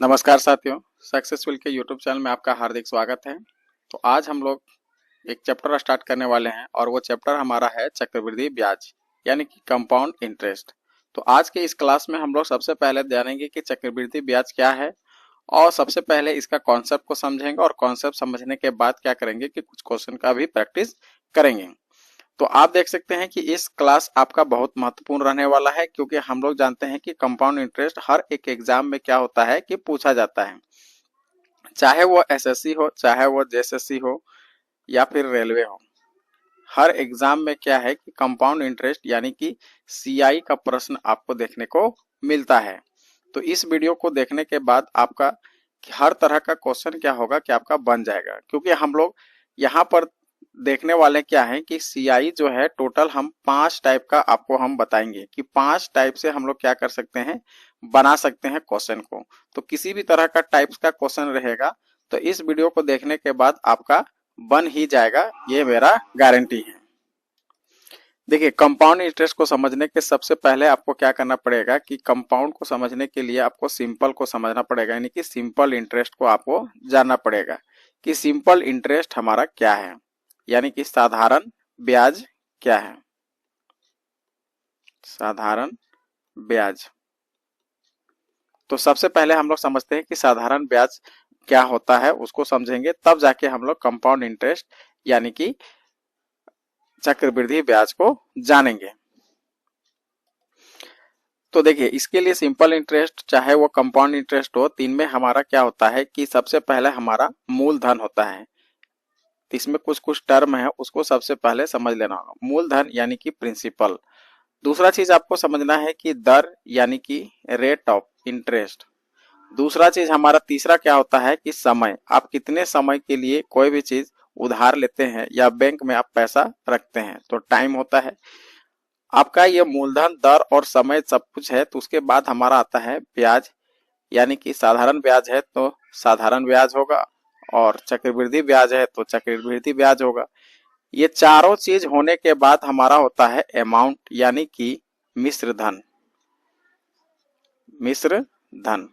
नमस्कार साथियों, सक्सेसफुल के यूट्यूब चैनल में आपका हार्दिक स्वागत है। तो आज हम लोग एक चैप्टर स्टार्ट करने वाले हैं और वो चैप्टर हमारा है चक्रवृद्धि ब्याज यानी कि कंपाउंड इंटरेस्ट। तो आज के इस क्लास में हम लोग सबसे पहले जानेंगे कि चक्रवृद्धि ब्याज क्या है और सबसे पहले इसका कॉन्सेप्ट को समझेंगे और कॉन्सेप्ट समझने के बाद क्या करेंगे कि कुछ क्वेश्चन का भी प्रैक्टिस करेंगे। तो आप देख सकते हैं कि इस क्लास आपका बहुत महत्वपूर्ण रहने वाला है, क्योंकि हम लोग जानते हैं कि कंपाउंड इंटरेस्ट हर एक एग्जाम में क्या होता है कि पूछा जाता है, चाहे वो एसएससी हो, चाहे वो जेएसएससी हो या फिर रेलवे हो। हर एग्जाम में क्या है कि कंपाउंड इंटरेस्ट यानी कि सीआई का प्रश्न आपको देखने को मिलता है। तो इस वीडियो को देखने के बाद आपका हर तरह का क्वेश्चन क्या होगा कि आपका बन जाएगा, क्योंकि हम लोग यहाँ पर देखने वाले क्या है कि सीआई जो है टोटल हम 5 टाइप का आपको हम बताएंगे कि 5 टाइप से हम लोग क्या कर सकते हैं, बना सकते हैं क्वेश्चन को। तो किसी भी तरह का टाइप्स का क्वेश्चन रहेगा तो इस वीडियो को देखने के बाद आपका बन ही जाएगा, ये मेरा गारंटी है। देखिए, कंपाउंड इंटरेस्ट को समझने के सबसे पहले आपको क्या करना पड़ेगा कि कंपाउंड को समझने के लिए आपको सिंपल को समझना पड़ेगा, यानी कि सिंपल इंटरेस्ट को आपको जानना पड़ेगा कि सिंपल इंटरेस्ट हमारा क्या है, यानी कि साधारण ब्याज क्या है। साधारण ब्याज, तो सबसे पहले हम लोग समझते हैं कि साधारण ब्याज क्या होता है, उसको समझेंगे तब जाके हम लोग कंपाउंड इंटरेस्ट यानी कि चक्रवृद्धि ब्याज को जानेंगे। तो देखिए, इसके लिए सिंपल इंटरेस्ट चाहे वो कंपाउंड इंटरेस्ट हो, तीन में हमारा क्या होता है कि सबसे पहले हमारा मूलधन होता है। इसमें कुछ कुछ टर्म है, उसको सबसे पहले समझ लेना होगा। मूलधन यानी कि प्रिंसिपल। दूसरा चीज आपको समझना है कि दर यानी कि रेट ऑफ इंटरेस्ट। दूसरा चीज हमारा तीसरा क्या होता है कि समय। आप कितने समय के लिए कोई भी चीज उधार लेते हैं या बैंक में आप पैसा रखते हैं, तो टाइम होता है आपका। ये मूलधन, दर और समय सब कुछ है। तो उसके बाद हमारा आता है ब्याज, यानी कि साधारण ब्याज है तो साधारण ब्याज होगा, और चक्रवृद्धि ब्याज है तो चक्रवृद्धि ब्याज होगा। ये चारों चीज होने के बाद हमारा होता है अमाउंट, यानी कि मिश्र धन। मिश्र धन,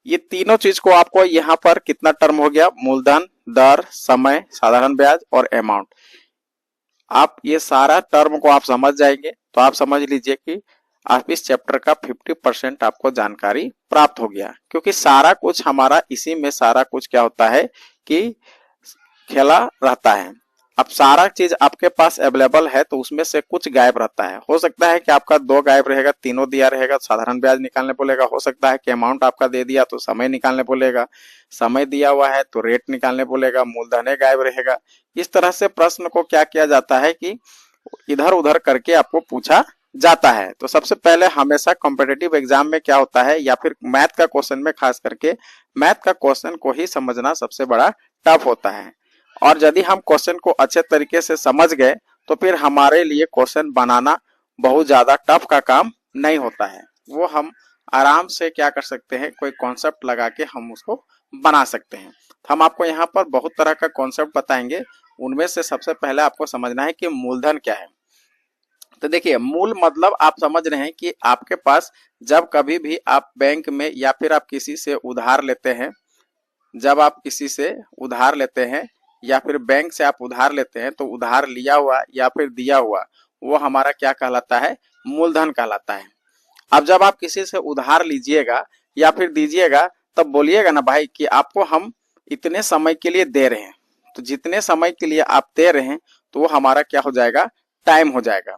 ये तीनों चीज को आपको यहाँ पर कितना टर्म हो गया, मूलधन, दर, समय, साधारण ब्याज और अमाउंट। आप ये सारा टर्म को आप समझ जाएंगे तो आप समझ लीजिए कि आप इस चैप्टर का 50% आपको जानकारी प्राप्त हो गया, क्योंकि सारा कुछ हमारा इसी में सारा कुछ क्या होता है कि खेला रहता है। अब सारा चीज आपके पास अवेलेबल है तो उसमें से कुछ गायब रहता है। हो सकता है कि आपका 2 गायब रहेगा, तीनों दिया रहेगा, साधारण ब्याज निकालने बोलेगा। हो सकता है कि अमाउंट आपका दे दिया तो समय निकालने बोलेगा, समय दिया हुआ है तो रेट निकालने बोलेगा, मूलधन गायब रहेगा। इस तरह से प्रश्न को क्या किया जाता है कि इधर उधर करके आपको पूछा जाता है। तो सबसे पहले हमेशा कॉम्पिटिटिव एग्जाम में क्या होता है, या फिर मैथ का क्वेश्चन में खास करके मैथ का क्वेश्चन को ही समझना सबसे बड़ा टफ होता है। और यदि हम क्वेश्चन को अच्छे तरीके से समझ गए तो फिर हमारे लिए क्वेश्चन बनाना बहुत ज्यादा टफ का काम नहीं होता है। वो हम आराम से क्या कर सकते हैं, कोई कॉन्सेप्ट लगा के हम उसको बना सकते हैं। हम आपको यहाँ पर बहुत तरह का कॉन्सेप्ट बताएंगे, उनमें से सबसे पहले आपको समझना है कि मूलधन क्या है। तो देखिए, मूल मतलब आप समझ रहे हैं कि आपके पास जब कभी भी आप बैंक में या फिर आप किसी से उधार लेते हैं, जब आप किसी से उधार लेते हैं या फिर बैंक से आप उधार लेते हैं, तो उधार लिया हुआ या फिर दिया हुआ वो हमारा क्या कहलाता है, मूलधन कहलाता है। अब जब आप किसी से उधार लीजिएगा या फिर दीजिएगा तब बोलिएगा ना भाई कि आपको हम इतने समय के लिए दे रहे हैं, तो जितने समय के लिए आप दे रहे हैं तो वो हमारा क्या हो जाएगा, टाइम हो जाएगा।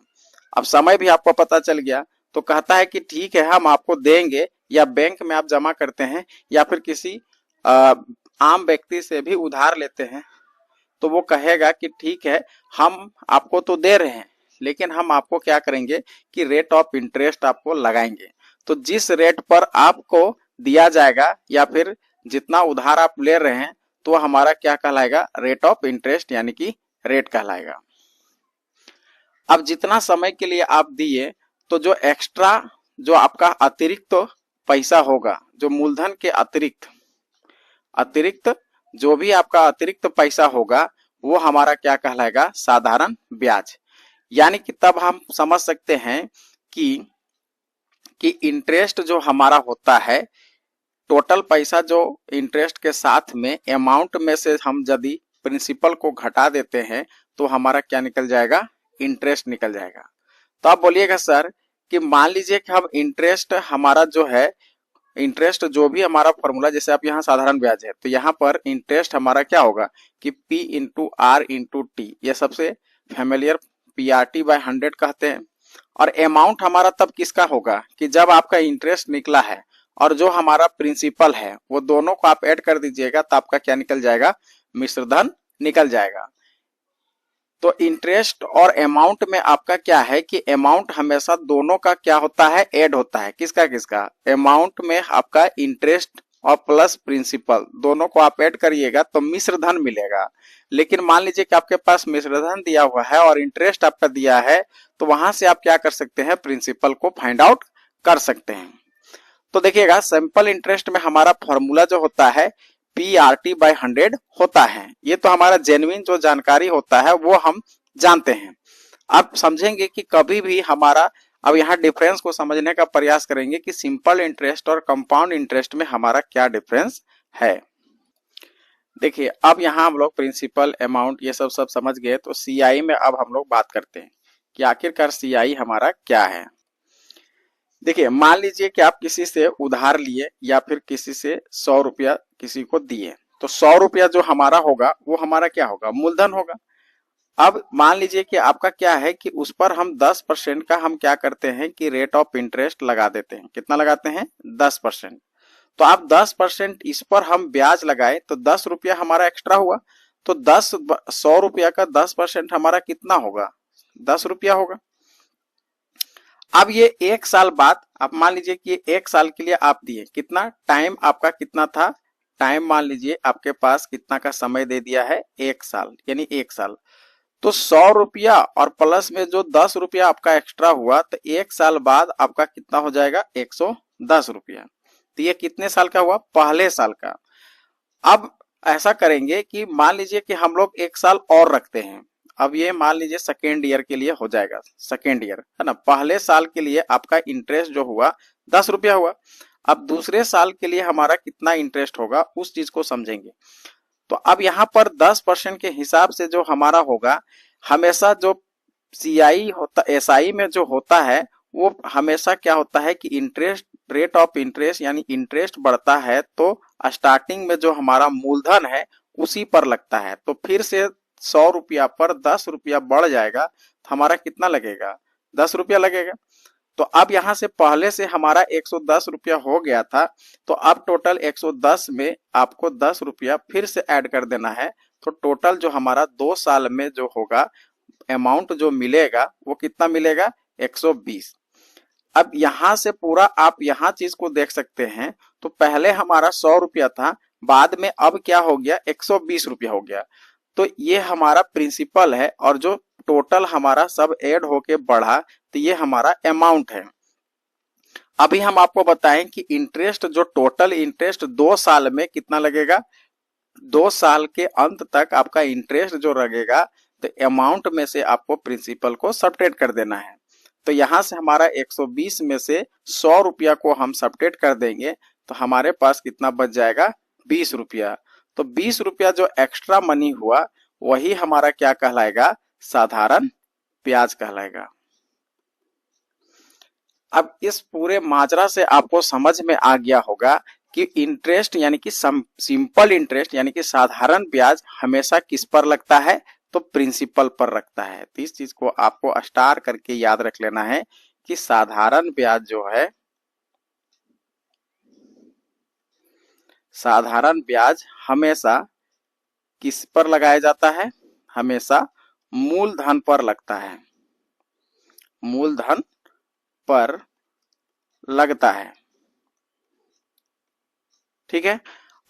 अब समय भी आपको पता चल गया तो कहता है कि ठीक है हम आपको देंगे, या बैंक में आप जमा करते हैं या फिर किसी आम व्यक्ति से भी उधार लेते हैं तो वो कहेगा कि ठीक है हम आपको तो दे रहे हैं, लेकिन हम आपको क्या करेंगे कि रेट ऑफ इंटरेस्ट आपको लगाएंगे। तो जिस रेट पर आपको दिया जाएगा या फिर जितना उधार आप ले रहे हैं तो हमारा क्या कहलाएगा, रेट ऑफ इंटरेस्ट यानी कि रेट कहलाएगा। अब जितना समय के लिए आप दिए तो जो एक्स्ट्रा, जो आपका अतिरिक्त तो पैसा होगा, जो मूलधन के अतिरिक्त अतिरिक्त जो भी आपका अतिरिक्त पैसा होगा वो हमारा क्या कहलाएगा, साधारण ब्याज। यानी कि तब हम समझ सकते हैं कि इंटरेस्ट जो हमारा होता है टोटल पैसा जो इंटरेस्ट के साथ में अमाउंट में से हम यदि प्रिंसिपल को घटा देते हैं तो हमारा क्या निकल जाएगा, इंटरेस्ट निकल जाएगा। तो आप बोलिएगा सर कि मान लीजिए कि हम इंटरेस्ट हमारा जो है, इंटरेस्ट जो भी हमारा फॉर्मूला, जैसे आप यहाँ साधारण ब्याज है तो यहाँ पर इंटरेस्ट हमारा क्या होगा कि P into R into T, ये सबसे फेमिलियर PRT बाय 100 कहते हैं। और अमाउंट हमारा तब किसका होगा कि जब आपका इंटरेस्ट निकला है और जो हमारा प्रिंसिपल है वो दोनों को आप ऐड कर दीजिएगा तो आपका क्या निकल जाएगा, मिश्रधन निकल जाएगा। तो इंटरेस्ट और अमाउंट में आपका क्या है कि अमाउंट हमेशा दोनों का क्या होता है, ऐड होता है। किसका किसका, अमाउंट में आपका इंटरेस्ट और प्लस प्रिंसिपल दोनों को आप ऐड करिएगा तो मिश्रधन मिलेगा। लेकिन मान लीजिए कि आपके पास मिश्रधन दिया हुआ है और इंटरेस्ट आपका दिया है तो वहां से आप क्या कर सकते हैं, प्रिंसिपल को फाइंड आउट कर सकते हैं। तो देखिएगा सिंपल इंटरेस्ट में हमारा फॉर्मूला जो होता है PRT बाय 100 होता है। ये तो हमारा जेन्युइन जो जानकारी होता है वो हम जानते हैं। अब समझेंगे कि कभी भी हमारा, अब यहाँ डिफरेंस को समझने का प्रयास करेंगे कि सिंपल इंटरेस्ट और कंपाउंड इंटरेस्ट में हमारा क्या डिफरेंस है। देखिए अब यहाँ हम लोग प्रिंसिपल अमाउंट ये सब समझ गए, तो CI में अब हम लोग बात करते हैं कि आखिरकार CI हमारा क्या है। देखिए मान लीजिए कि आप किसी से उधार लिए या फिर किसी से 100 रुपया किसी को दिए, तो 100 रुपया जो हमारा होगा वो हमारा क्या होगा, मूलधन होगा। अब मान लीजिए कि आपका क्या है कि उस पर हम 10% का हम क्या करते हैं कि रेट ऑफ इंटरेस्ट लगा देते हैं। कितना लगाते हैं, 10%। तो आप 10% इस पर हम ब्याज लगाए तो 10 रुपया हमारा एक्स्ट्रा हुआ। तो 100 रुपया का 10% हमारा कितना होगा, 10 रुपया होगा। अब ये 1 साल बाद आप मान लीजिए कि 1 साल के लिए आप दिए, कितना टाइम आपका कितना था, टाइम मान लीजिए आपके पास कितना का समय दे दिया है, 1 साल, यानी 1 साल। तो 100 रुपया और प्लस में जो 10 रुपया आपका एक्स्ट्रा हुआ तो 1 साल बाद आपका कितना हो जाएगा, 110 रुपया। तो ये कितने साल का हुआ, पहले साल का। अब ऐसा करेंगे कि मान लीजिए कि हम लोग 1 साल और रखते हैं। अब ये मान लीजिए सेकेंड ईयर के लिए हो जाएगा, सेकेंड ईयर है ना। पहले साल के लिए आपका इंटरेस्ट जो हुआ 10 रुपया हुआ। अब दूसरे साल के लिए हमारा कितना इंटरेस्ट होगा उस चीज को समझेंगे। तो अब यहाँ पर 10% के हिसाब से जो हमारा होगा, हमेशा जो CI होता, SI में जो होता है वो हमेशा क्या होता है कि इंटरेस्ट, रेट ऑफ इंटरेस्ट यानी इंटरेस्ट बढ़ता है तो स्टार्टिंग में जो हमारा मूलधन है उसी पर लगता है। तो फिर से 100 रुपया पर 10 रुपया बढ़ जाएगा तो हमारा कितना लगेगा, 10 रुपया लगेगा। तो अब यहां से पहले से हमारा 110 रुपया हो गया था, तो अब टोटल 110 में आपको 10 रुपया फिर से ऐड कर देना है। तो टोटल जो हमारा 2 साल में जो होगा अमाउंट जो मिलेगा वो कितना मिलेगा, 120। अब यहां से पूरा आप यहां चीज को देख सकते हैं। तो पहले हमारा 100 रुपया था, बाद में अब क्या हो गया, 120 रुपया हो गया। तो ये हमारा प्रिंसिपल है और जो टोटल हमारा सब ऐड होके बढ़ा तो ये हमारा अमाउंट है। अभी हम आपको बताएं कि इंटरेस्ट, जो टोटल इंटरेस्ट 2 साल में कितना लगेगा, 2 साल के अंत तक आपका इंटरेस्ट जो लगेगा तो अमाउंट में से आपको प्रिंसिपल को सब्ट्रैक्ट कर देना है। तो यहां से हमारा 120 में से 100 रुपया को हम सब्ट्रैक्ट कर देंगे तो हमारे पास कितना बच जाएगा, 20 रुपया। तो 20 रुपया जो एक्स्ट्रा मनी हुआ वही हमारा क्या कहलाएगा, साधारण ब्याज कहलाएगा। अब इस पूरे माजरा से आपको समझ में आ गया होगा कि इंटरेस्ट यानी कि सिंपल इंटरेस्ट यानी कि साधारण ब्याज हमेशा किस पर लगता है, तो प्रिंसिपल पर रखता है। तो इस चीज को आपको स्टार करके याद रख लेना है कि साधारण ब्याज जो है, साधारण ब्याज हमेशा किस पर लगाया जाता है, हमेशा मूलधन पर लगता है, मूलधन पर लगता है। ठीक है,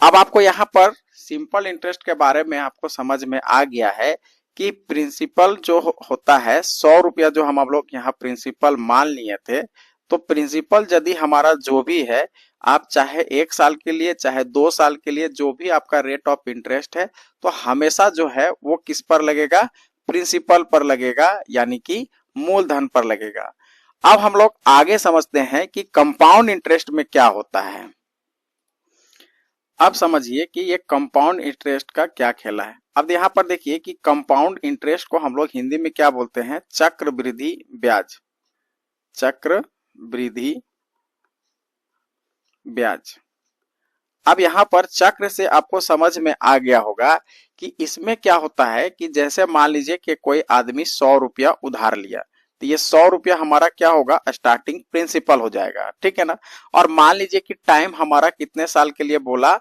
अब आपको यहाँ पर सिंपल इंटरेस्ट के बारे में आपको समझ में आ गया है कि प्रिंसिपल जो होता है 100 रुपया जो हम लोग यहाँ प्रिंसिपल मान लिए थे, तो प्रिंसिपल यदि हमारा जो भी है, आप चाहे 1 साल के लिए चाहे 2 साल के लिए जो भी आपका रेट ऑफ इंटरेस्ट है तो हमेशा जो है वो किस पर लगेगा, प्रिंसिपल पर लगेगा, यानी कि मूलधन पर लगेगा। अब हम लोग आगे समझते हैं कि कंपाउंड इंटरेस्ट में क्या होता है। अब समझिए कि ये कंपाउंड इंटरेस्ट का क्या खेला है। अब यहाँ पर देखिए कि कंपाउंड इंटरेस्ट को हम लोग हिंदी में क्या बोलते हैं, चक्रवृद्धि ब्याज, चक्रवृद्धि ब्याज। अब यहाँ पर चक्र से आपको समझ में आ गया होगा कि इसमें क्या होता है कि जैसे मान लीजिए कि कोई आदमी 100 रुपया उधार लिया, तो ये 100 रुपया हमारा क्या होगा, स्टार्टिंग प्रिंसिपल हो जाएगा, ठीक है ना। और मान लीजिए कि टाइम हमारा कितने साल के लिए बोला,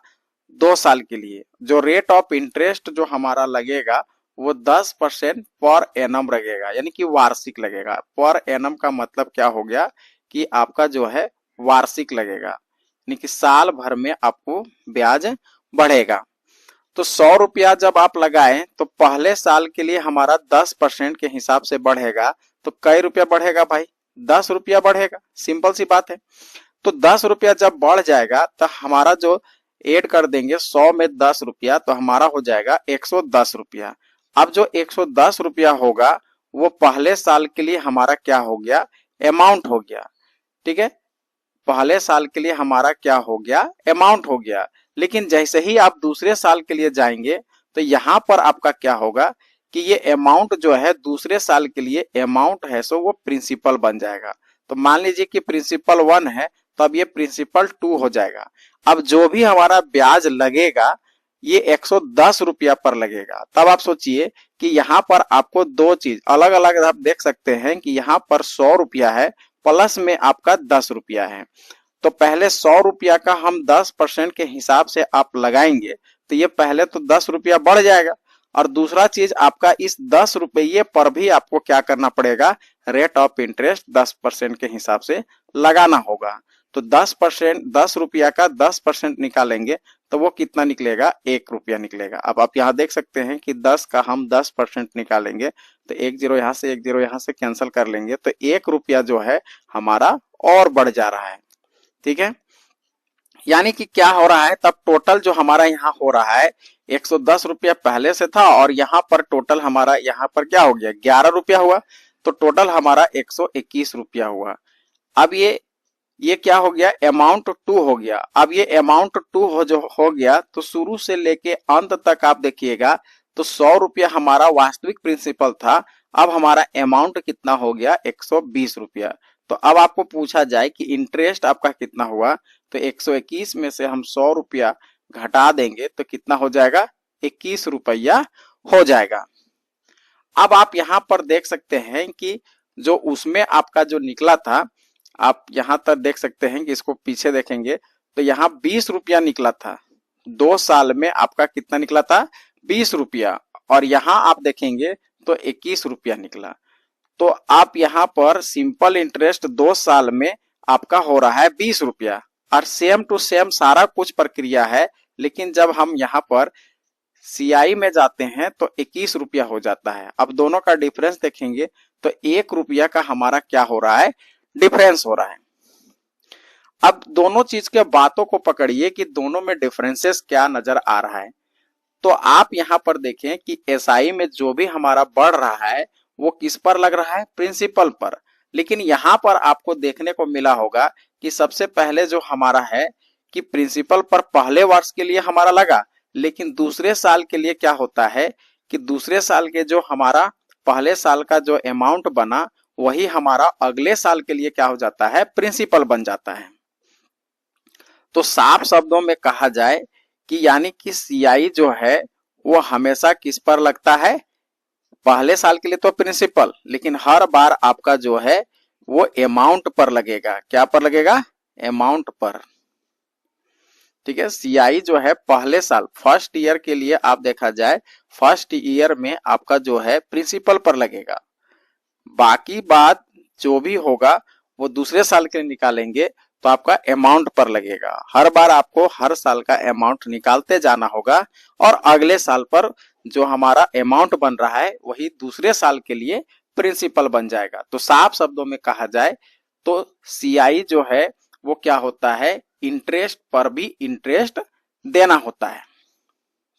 2 साल के लिए। जो रेट ऑफ इंटरेस्ट जो हमारा लगेगा वो 10% पर एनम लगेगा, यानी कि वार्षिक लगेगा। पर एनम का मतलब क्या हो गया कि आपका जो है वार्षिक लगेगा, यानी कि साल भर में आपको ब्याज बढ़ेगा। तो 100 रुपया जब आप लगाएं तो पहले साल के लिए हमारा 10% के हिसाब से बढ़ेगा, तो कई रुपया बढ़ेगा भाई, 10 रुपया बढ़ेगा, सिंपल सी बात है। तो 10 रुपया जब बढ़ जाएगा तो हमारा जो ऐड कर देंगे 100 में 10 रुपया, तो हमारा हो जाएगा 110 रुपया। अब जो 110 रुपया होगा वो पहले साल के लिए हमारा क्या हो गया, अमाउंट हो गया, ठीक है। पहले साल के लिए हमारा क्या हो गया, अमाउंट हो गया। लेकिन जैसे ही आप दूसरे साल के लिए जाएंगे तो यहाँ पर आपका क्या होगा कि ये अमाउंट जो है दूसरे साल के लिए अमाउंट है सो वो प्रिंसिपल बन जाएगा। तो मान लीजिए कि प्रिंसिपल 1 है, तो अब ये प्रिंसिपल 2 हो जाएगा। अब जो भी हमारा ब्याज लगेगा ये 110 रुपया पर लगेगा। तब आप सोचिए कि यहाँ पर आपको दो चीज अलग अलग आप देख सकते हैं कि यहाँ पर 100 रुपया है प्लस में आपका 10 रुपया है। तो पहले 100 रुपया का हम 10% के हिसाब से आप लगाएंगे तो ये पहले तो 10 रुपया बढ़ जाएगा, और दूसरा चीज आपका इस 10 रुपये पर भी आपको क्या करना पड़ेगा, रेट ऑफ इंटरेस्ट 10% के हिसाब से लगाना होगा। तो 10%, 10 रुपया का 10% निकालेंगे तो वो कितना निकलेगा, 1 रुपया निकलेगा। अब आप यहाँ देख सकते हैं कि 10 का हम 10% निकालेंगे तो 1 जीरो यहाँ से 1 जीरो यहाँ से कैंसिल कर लेंगे, तो 1 रुपया जो है हमारा और बढ़ जा रहा है, ठीक है। यानी कि क्या हो रहा है, तब टोटल जो हमारा यहाँ हो रहा है 110 रुपया पहले से था, और यहाँ पर टोटल हमारा यहाँ पर क्या हो गया, 11 रुपया हुआ। तो टोटल हमारा 121 रुपया हुआ। अब ये क्या हो गया, अमाउंट 2 हो गया। अब ये अमाउंट 2 हो गया तो शुरू से लेके अंत तक आप देखिएगा तो 100 रुपया हमारा वास्तविक प्रिंसिपल था, अब हमारा अमाउंट कितना हो गया, 120 रुपया। तो अब आपको पूछा जाए कि इंटरेस्ट आपका कितना हुआ, तो 121 में से हम 100 रुपया घटा देंगे तो कितना हो जाएगा, 21 रुपया हो जाएगा। अब आप यहां पर देख सकते हैं कि जो उसमें आपका जो निकला था, आप यहां तक देख सकते हैं कि इसको पीछे देखेंगे तो यहाँ 20 रुपया निकला था। 2 साल में आपका कितना निकला था, 20 रुपया, और यहाँ आप देखेंगे तो 21 रुपया निकला। तो आप यहाँ पर सिंपल इंटरेस्ट 2 साल में आपका हो रहा है 20 रुपया, और सेम टू सेम सारा कुछ प्रक्रिया है। लेकिन जब हम यहाँ पर सीआई में जाते हैं तो 21 रुपया हो जाता है। अब दोनों का डिफरेंस देखेंगे तो 1 रुपया का हमारा क्या हो रहा है, डिफरेंस हो रहा है। अब दोनों चीज के बातों को पकड़िए कि दोनों में डिफरेंसेस क्या नजर आ रहा है। तो आप यहाँ पर देखें कि एसआई में जो भी हमारा बढ़ रहा है वो किस पर लग रहा है, प्रिंसिपल पर। लेकिन यहाँ पर आपको देखने को मिला होगा कि सबसे पहले जो हमारा है कि प्रिंसिपल पर पहले वर्ष के लिए हमारा लगा, लेकिन दूसरे साल के लिए क्या होता है कि दूसरे साल के जो हमारा पहले साल का जो अमाउंट बना वही हमारा अगले साल के लिए क्या हो जाता है, प्रिंसिपल बन जाता है। तो साफ शब्दों में कहा जाए कि यानी कि सीआई जो है वो हमेशा किस पर लगता है, पहले साल के लिए तो प्रिंसिपल, लेकिन हर बार आपका जो है वो अमाउंट पर लगेगा। क्या पर लगेगा, अमाउंट पर, ठीक है। सीआई जो है पहले साल फर्स्ट ईयर के लिए आप देखा जाए फर्स्ट ईयर में आपका जो है प्रिंसिपल पर लगेगा। बाकी बात जो भी होगा वो दूसरे साल के लिए निकालेंगे तो आपका अमाउंट पर लगेगा। हर बार आपको हर साल का अमाउंट निकालते जाना होगा, और अगले साल पर जो हमारा अमाउंट बन रहा है वही दूसरे साल के लिए प्रिंसिपल बन जाएगा। तो साफ शब्दों में कहा जाए तो सीआई जो है वो क्या होता है, इंटरेस्ट पर भी इंटरेस्ट देना होता है,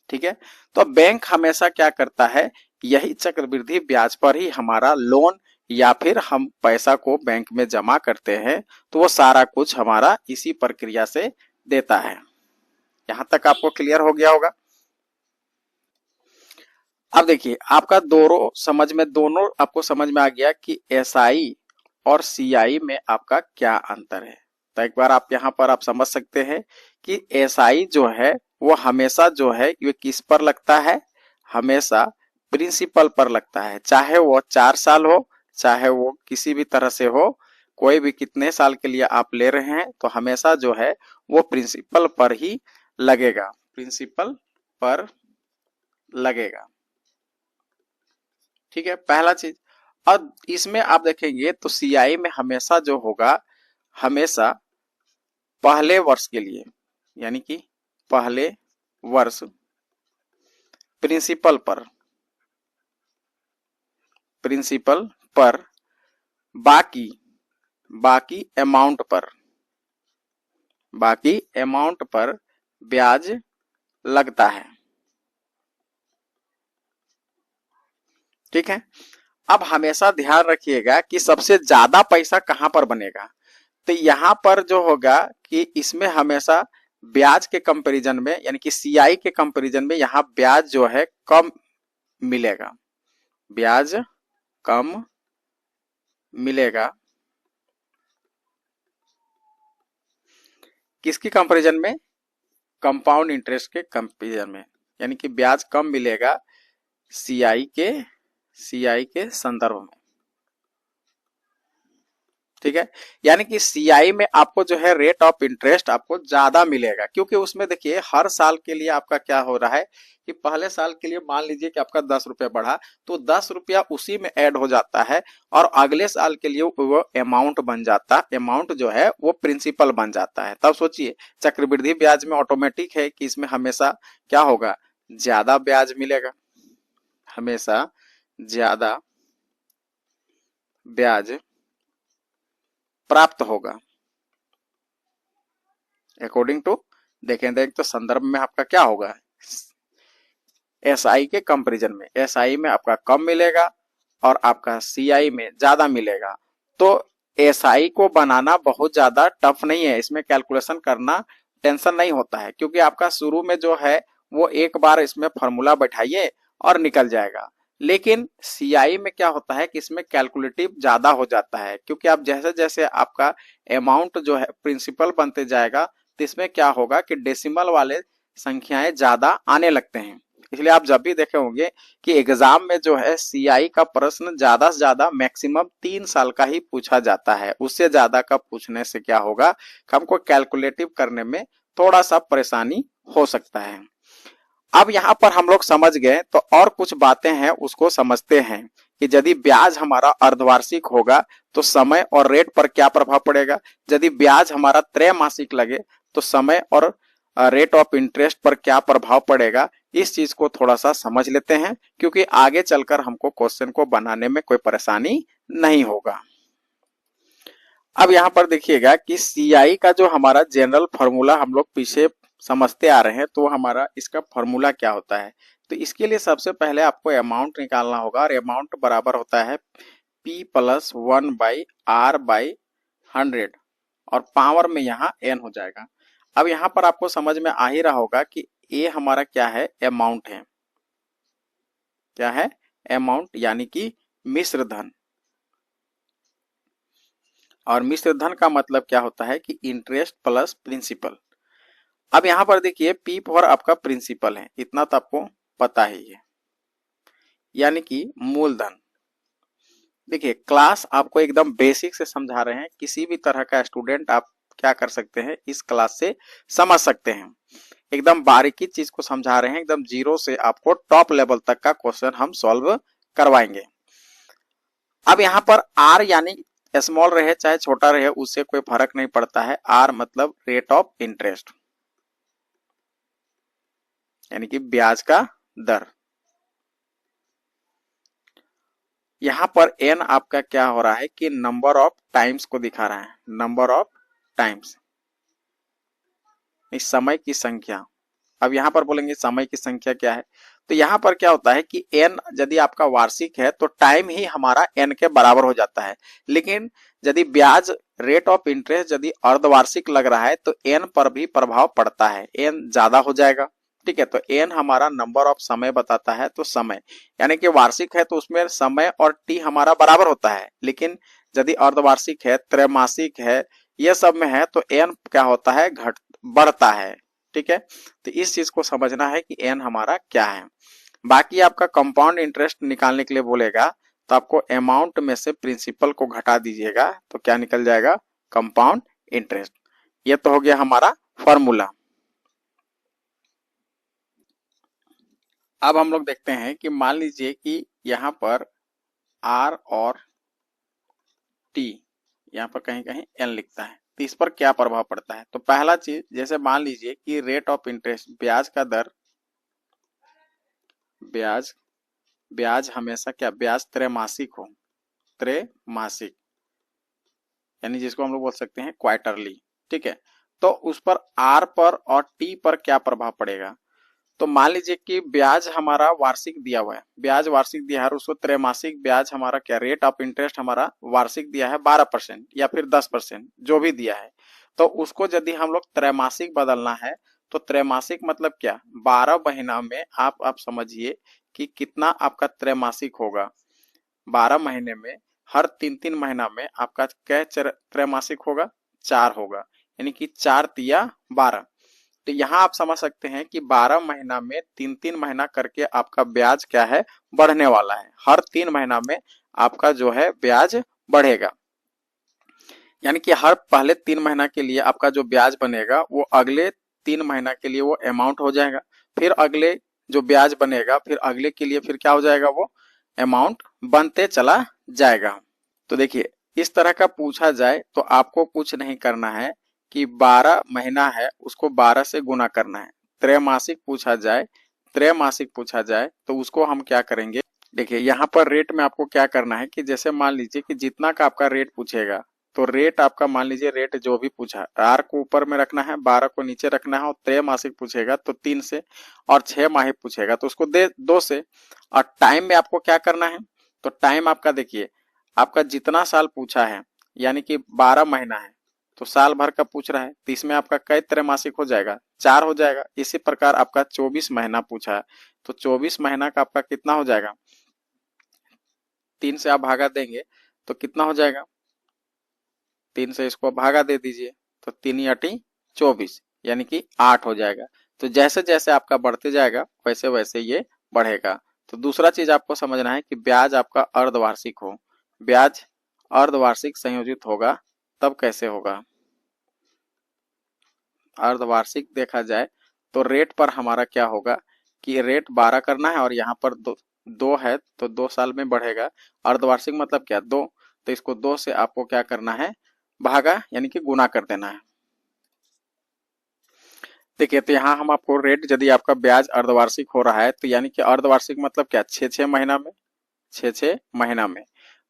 ठीक है। तो बैंक हमेशा क्या करता है, यही चक्रवृद्धि ब्याज पर ही हमारा लोन या फिर हम पैसा को बैंक में जमा करते हैं तो वो सारा कुछ हमारा इसी प्रक्रिया से देता है। यहां तक आपको क्लियर हो गया होगा। अब देखिए आपका दोनों आपको समझ में आ गया कि एसआई और सीआई में आपका क्या अंतर है। तो एक बार आप यहाँ पर आप समझ सकते हैं कि एसआई जो है वो हमेशा जो है ये किस पर लगता है, हमेशा प्रिंसिपल पर लगता है, चाहे वो 4 साल हो, चाहे वो किसी भी तरह से हो, कोई भी कितने साल के लिए आप ले रहे हैं तो हमेशा जो है वो प्रिंसिपल पर ही लगेगा, प्रिंसिपल पर लगेगा। ठीक है, पहला चीज। और इसमें आप देखेंगे तो सीआई में हमेशा जो होगा, हमेशा पहले वर्ष के लिए, यानी कि पहले वर्ष प्रिंसिपल पर, प्रिंसिपल पर, बाकी बाकी अमाउंट पर, बाकी अमाउंट पर ब्याज लगता है। ठीक है, अब हमेशा ध्यान रखिएगा कि सबसे ज्यादा पैसा कहां पर बनेगा। तो यहां पर जो होगा कि इसमें हमेशा ब्याज के कंपैरिजन में, यानी कि सीआई के कंपैरिजन में यहां ब्याज जो है कम मिलेगा, ब्याज कम मिलेगा। किसकी कंपैरिजन में? कंपाउंड इंटरेस्ट के कंपैरिजन में, यानी कि ब्याज कम मिलेगा सीआई के संदर्भ में। ठीक है, यानी कि सीआई में आपको जो है रेट ऑफ इंटरेस्ट आपको ज्यादा मिलेगा, क्योंकि उसमें देखिए हर साल के लिए आपका क्या हो रहा है कि पहले साल के लिए मान लीजिए कि आपका 10 रुपया बढ़ा तो 10 रुपया उसी में ऐड हो जाता है, और अगले साल के लिए वो अमाउंट बन जाता, अमाउंट जो है वो प्रिंसिपल बन जाता है। तब सोचिए चक्रवृद्धि ब्याज में ऑटोमेटिक है कि इसमें हमेशा क्या होगा, ज्यादा ब्याज मिलेगा, हमेशा ज्यादा ब्याज प्राप्त होगा अकॉर्डिंग टू, देखें तो संदर्भ में आपका क्या होगा, एसआई के कंपैरिजन में एसआई में आपका कम मिलेगा और आपका सीआई में ज्यादा मिलेगा। तो एसआई को बनाना बहुत ज्यादा टफ नहीं है, इसमें कैलकुलेशन करना टेंशन नहीं होता है, क्योंकि आपका शुरू में जो है वो एक बार इसमें फॉर्मूला बैठाइए और निकल जाएगा। लेकिन सीआई में क्या होता है कि इसमें कैलकुलेटिव ज्यादा हो जाता है, क्योंकि आप जैसे जैसे आपका अमाउंट जो है प्रिंसिपल बनते जाएगा तो इसमें क्या होगा कि डेसिमल वाले संख्याएं ज्यादा आने लगते हैं। इसलिए आप जब भी देखे होंगे कि एग्जाम में जो है सीआई का प्रश्न ज्यादा से ज्यादा मैक्सिमम 3 साल का ही पूछा जाता है, उससे ज्यादा का पूछने से क्या होगा, हमको कैलकुलेटिव करने में थोड़ा सा परेशानी हो सकता है। अब यहाँ पर हम लोग समझ गए, तो और कुछ बातें हैं उसको समझते हैं कि यदि ब्याज हमारा अर्धवार्षिक होगा तो समय और रेट पर क्या प्रभाव पड़ेगा, यदि ब्याज हमारा त्रैमासिक लगे तो समय और रेट ऑफ इंटरेस्ट पर क्या प्रभाव पड़ेगा। इस चीज को थोड़ा सा समझ लेते हैं, क्योंकि आगे चलकर हमको क्वेश्चन को बनाने में कोई परेशानी नहीं होगा। अब यहाँ पर देखिएगा कि सीआई का जो हमारा जनरल फॉर्मूला हम लोग पीछे समझते आ रहे हैं, तो हमारा इसका फॉर्मूला क्या होता है। तो इसके लिए सबसे पहले आपको अमाउंट निकालना होगा, और अमाउंट बराबर होता है P + 1/R/100, और पावर में यहाँ n हो जाएगा। अब यहाँ पर आपको समझ में आ ही रहा होगा कि ये हमारा क्या है, अमाउंट है, क्या है, अमाउंट, यानी कि मिश्र धन। और मिश्र धन का मतलब क्या होता है कि इंटरेस्ट प्लस प्रिंसिपल। अब यहां पर देखिए P फॉर आपका प्रिंसिपल है, इतना तो आपको पता ही है, यानी कि मूलधन। देखिए क्लास आपको एकदम बेसिक से समझा रहे हैं, किसी भी तरह का स्टूडेंट आप क्या कर सकते हैं, इस क्लास से समझ सकते हैं। एकदम बारीकी चीज को समझा रहे हैं, एकदम जीरो से आपको टॉप लेवल तक का क्वेश्चन हम सॉल्व करवाएंगे। अब यहाँ पर आर यानी स्मॉल रहे चाहे छोटा रहे उससे कोई फर्क नहीं पड़ता है, आर मतलब रेट ऑफ इंटरेस्ट, यानी कि ब्याज का दर। यहां पर एन आपका क्या हो रहा है कि नंबर ऑफ टाइम्स को दिखा रहा है, नंबर ऑफ टाइम्स, इस समय की संख्या। अब यहाँ पर बोलेंगे समय की संख्या क्या है। तो यहाँ पर क्या होता है कि n यदि आपका वार्षिक है तो टाइम ही हमारा n के बराबर हो जाता है। लेकिन यदि ब्याज रेट ऑफ इंटरेस्ट यदि अर्धवार्षिक लग रहा है तो n पर भी प्रभाव पड़ता है, n ज्यादा हो जाएगा। ठीक है, तो n हमारा नंबर ऑफ समय बताता है, तो समय यानी कि वार्षिक है तो उसमें समय और t हमारा बराबर होता है। लेकिन यदि अर्धवार्षिक है, त्रैमासिक है, ये सब में है तो n क्या होता है, घट बढ़ता है। ठीक है, तो इस चीज को समझना है कि n हमारा क्या है। बाकी आपका कंपाउंड इंटरेस्ट निकालने के लिए बोलेगा तो आपको अमाउंट में से प्रिंसिपल को घटा दीजिएगा तो क्या निकल जाएगा, कंपाउंड इंटरेस्ट। ये तो हो गया हमारा फॉर्मूला। अब हम लोग देखते हैं कि मान लीजिए कि यहाँ पर R और T, यहाँ पर कहीं कहीं N लिखता है, तो इस पर क्या प्रभाव पड़ता है। तो पहला चीज, जैसे मान लीजिए कि रेट ऑफ इंटरेस्ट, ब्याज का दर, ब्याज हमेशा क्या, ब्याज त्रैमासिक हो, त्रैमासिक यानी जिसको हम लोग बोल सकते हैं क्वार्टरली। ठीक है, तो उस पर R पर और T पर क्या प्रभाव पड़ेगा। तो मान लीजिए कि ब्याज हमारा वार्षिक दिया हुआ है, ब्याज वार्षिक दिया है और उसको त्रैमासिक ब्याज हमारा क्या, रेट ऑफ इंटरेस्ट हमारा वार्षिक दिया है 12% या फिर 10%, जो भी दिया है। तो उसको यदि हम लोग त्रैमासिक बदलना है तो त्रैमासिक मतलब क्या, 12 महीना में आप समझिए कि कितना आपका त्रैमासिक होगा। 12 महीने में हर 3-3 महीना में आपका क्या त्रैमासिक होगा, 4 होगा, यानी कि 4 तिया 12। तो यहाँ आप समझ सकते हैं कि 12 महीना में 3-3 महीना करके आपका ब्याज क्या है, बढ़ने वाला है। हर 3 महीना में आपका जो है ब्याज बढ़ेगा, यानी कि हर पहले 3 महीना के लिए आपका जो ब्याज बनेगा वो अगले 3 महीना के लिए वो अमाउंट हो जाएगा। फिर अगले जो ब्याज बनेगा फिर अगले के लिए फिर क्या हो जाएगा, वो अमाउंट बनते चला जाएगा। तो देखिए इस तरह का पूछा जाए तो आपको कुछ नहीं करना है कि 12 महीना है उसको 12 से गुना करना है। त्रैमासिक पूछा जाए तो उसको हम क्या करेंगे, देखिए यहाँ पर रेट में आपको क्या करना है कि जैसे मान लीजिए कि जितना का आपका रेट पूछेगा तो रेट आपका मान लीजिए रेट जो भी पूछा, R को ऊपर में रखना है, 12 को नीचे रखना है, और त्रैमासिक पूछेगा तो 3 से, और 6 माही पूछेगा तो उसको दे 2 से। और टाइम में आपको क्या करना है, तो टाइम आपका देखिए आपका जितना साल पूछा है यानी कि 12 महीना है तो साल भर का पूछ रहा है, तो इसमें आपका कई त्रैमासिक हो जाएगा, 4 हो जाएगा। इसी प्रकार आपका 24 महीना पूछा है तो 24 महीना का आपका कितना हो जाएगा, 3 से आप भागा देंगे तो कितना हो जाएगा, 3 से इसको भागा दे दीजिए तो 3 अटी 24 यानी कि 8 हो जाएगा। तो जैसे जैसे आपका बढ़ते जाएगा वैसे वैसे ये बढ़ेगा। तो दूसरा चीज आपको समझना है कि ब्याज आपका अर्धवार्षिक हो, ब्याज अर्धवार्षिक संयोजित होगा तब कैसे होगा, अर्धवार्षिक देखा जाए तो रेट पर हमारा क्या होगा कि रेट 12 करना है और यहाँ पर दो है तो 2 साल में बढ़ेगा। अर्धवार्षिक मतलब क्या, 2, तो इसको 2 से आपको क्या करना है, भागा यानी कि गुना कर देना है। देखिए तो यहाँ हम आपको रेट, यदि आपका ब्याज अर्धवार्षिक हो रहा है तो यानी कि अर्धवार्षिक मतलब क्या, 6-6 महीना में, 6-6 महीना में।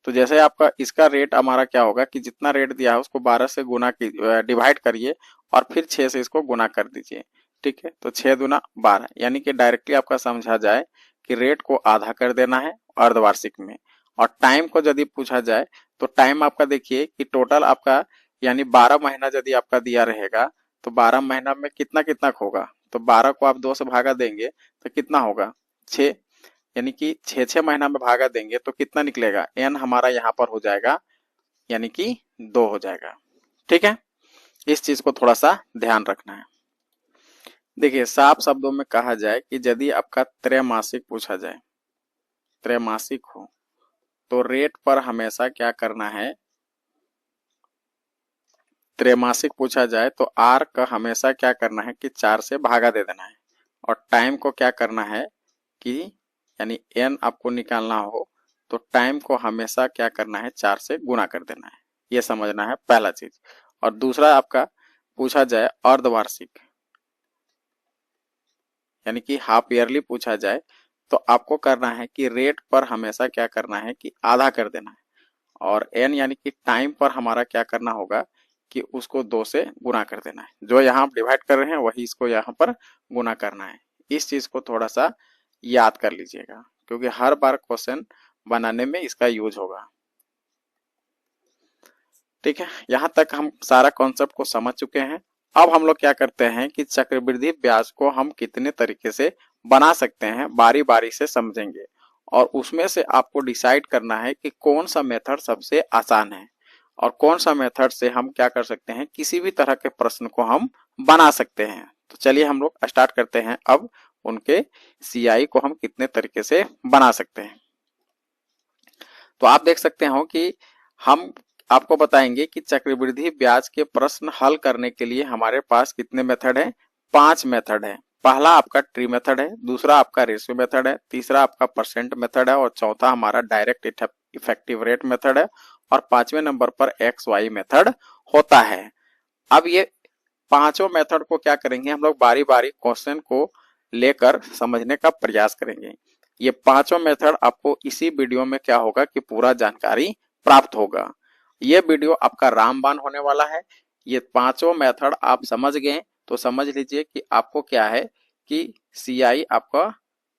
तो जैसे आपका इसका रेट हमारा क्या होगा कि जितना रेट दिया है उसको 12 से गुना डिवाइड करिए और फिर 6 से इसको गुना कर दीजिए। ठीक है, तो 6 दूना 12 यानी कि डायरेक्टली आपका समझा जाए कि रेट को आधा कर देना है अर्धवार्षिक में। और टाइम को यदि पूछा जाए तो टाइम आपका देखिए कि टोटल आपका यानी 12 महीना यदि आपका दिया रहेगा तो 12 महीना में कितना कितना होगा, तो 12 को आप 2 से भागा देंगे तो कितना होगा, 6, यानी कि 6-6 महीना में भागा देंगे तो कितना निकलेगा, n हमारा यहाँ पर हो जाएगा यानी कि 2 हो जाएगा। ठीक है, इस चीज को थोड़ा सा ध्यान रखना है। देखिए साफ शब्दों में कहा जाए कि यदि आपका त्रैमासिक पूछा जाए, त्रैमासिक हो तो रेट पर हमेशा क्या करना है, त्रैमासिक पूछा जाए तो R का हमेशा क्या करना है कि 4 से भागा दे देना है, और टाइम को क्या करना है कि यानी n आपको निकालना हो तो टाइम को हमेशा क्या करना है, 4 से गुना कर देना है। ये समझना है पहला चीज। और दूसरा आपका पूछा जाए अर्धवार्षिक यानी कि हाफ ईयरली पूछा जाए तो आपको करना है कि रेट पर हमेशा क्या करना है कि आधा कर देना है, और n यानी कि टाइम पर हमारा क्या करना होगा कि उसको 2 से गुना कर देना है। जो यहाँ आप डिवाइड कर रहे हैं वही इसको यहाँ पर गुना करना है। इस चीज को थोड़ा सा याद कर लीजिएगा, क्योंकि हर बार क्वेश्चन बनाने में इसका यूज होगा। ठीक है, यहाँ तक हम सारा कॉन्सेप्ट को समझ चुके हैं। अब हम लोग क्या करते हैं कि चक्रवृद्धि ब्याज को हम कितने तरीके से बना सकते हैं बारी बारी से समझेंगे, और उसमें से आपको डिसाइड करना है कि कौन सा मेथड सबसे आसान है और कौन सा मेथड से हम क्या कर सकते हैं, किसी भी तरह के प्रश्न को हम बना सकते हैं। तो चलिए हम लोग स्टार्ट करते हैं। अब उनके सीआई को हम कितने तरीके से बना सकते हैं। तो आप देख सकते हो कि हम आपको बताएंगे कि चक्रवृद्धि ब्याज के प्रश्न हल करने के लिए हमारे पास कितने मेथड है, 5 मेथड है। पहला आपका ट्री मेथड है, दूसरा आपका रेशियो मेथड है, तीसरा आपका परसेंट मेथड है, और चौथा हमारा डायरेक्ट इफेक्टिव रेट मेथड है, और 5वें नंबर पर एक्स वाई मेथड होता है। अब ये पांचों मेथड को क्या करेंगे, हम लोग बारी बारी क्वेश्चन को लेकर समझने का प्रयास करेंगे। ये पांचों मेथड आपको इसी वीडियो में क्या होगा कि पूरा जानकारी प्राप्त होगा। ये वीडियो आपका रामबाण होने वाला है। ये पांचों मेथड आप समझ गए तो समझ लीजिए कि आपको क्या है कि सीआई आपका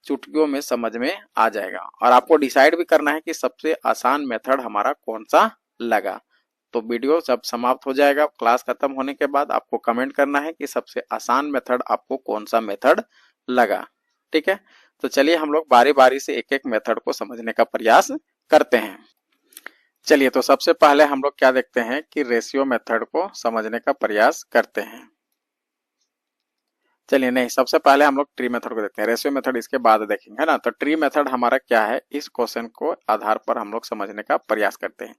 चुटकियों में समझ में आ जाएगा, और आपको डिसाइड भी करना है कि सबसे आसान मेथड हमारा कौन सा लगा। तो वीडियो जब समाप्त हो जाएगा, क्लास खत्म होने के बाद आपको कमेंट करना है कि सबसे आसान मेथड आपको कौन सा मेथड लगा। ठीक है, तो चलिए हम लोग बारी बारी से एक एक मेथड को समझने का प्रयास करते हैं। चलिए, तो सबसे पहले हम लोग क्या देखते हैं कि रेशियो मेथड को समझने का प्रयास करते हैं। चलिए, नहीं, सबसे पहले हम लोग ट्री मेथड को देखते हैं, रेशियो मेथड इसके बाद देखेंगे, है ना। तो ट्री मेथड हमारा क्या है, इस क्वेश्चन को आधार पर हम लोग समझने का प्रयास करते हैं।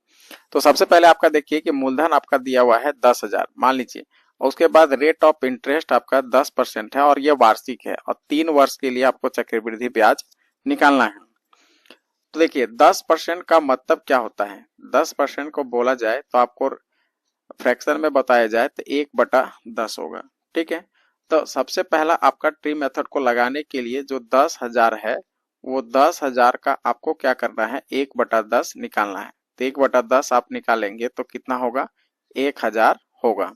तो सबसे पहले आपका देखिए कि मूलधन आपका दिया हुआ है 10,000 मान लीजिए, और उसके बाद रेट ऑफ इंटरेस्ट आपका 10% है, और ये वार्षिक है, और 3 वर्ष के लिए आपको चक्रवृद्धि ब्याज निकालना है। तो देखिए 10% का मतलब क्या होता है, 10% को बोला जाए तो आपको फ्रैक्शन में बताया जाए तो 1/10 होगा। ठीक है, तो सबसे पहला आपका ट्री मेथड को लगाने के लिए जो 10,000 है, वो 10,000 का आपको क्या करना है, 1/10 निकालना है। तो 1/10 आप निकालेंगे तो कितना होगा, 1,000 होगा।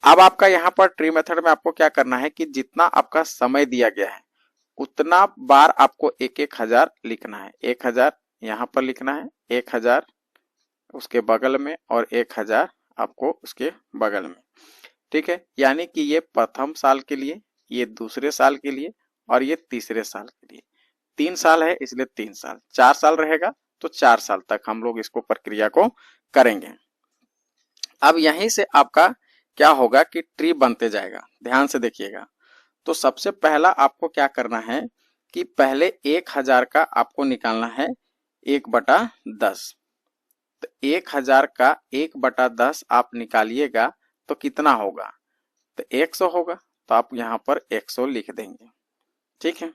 अब आपका यहाँ पर ट्री मेथड में आपको क्या करना है कि जितना आपका समय दिया गया है उतना बार आपको 1,000 लिखना है। 1,000 यहाँ पर लिखना है, 1,000 उसके बगल में, और 1,000 आपको उसके बगल में। ठीक है, यानी कि ये प्रथम साल के लिए, ये दूसरे साल के लिए, और ये तीसरे साल के लिए। 3 साल है इसलिए 3 साल, 4 साल रहेगा तो 4 साल तक हम लोग इसको प्रक्रिया को करेंगे। अब यहीं से आपका क्या होगा कि ट्री बनते जाएगा। ध्यान से देखिएगा। तो सबसे पहला आपको क्या करना है कि पहले 1,000 का आपको निकालना है 1/10। तो 1,000 का 1/10 आप निकालिएगा तो कितना होगा, तो 100 होगा। तो आप यहाँ पर 100 लिख देंगे। ठीक है,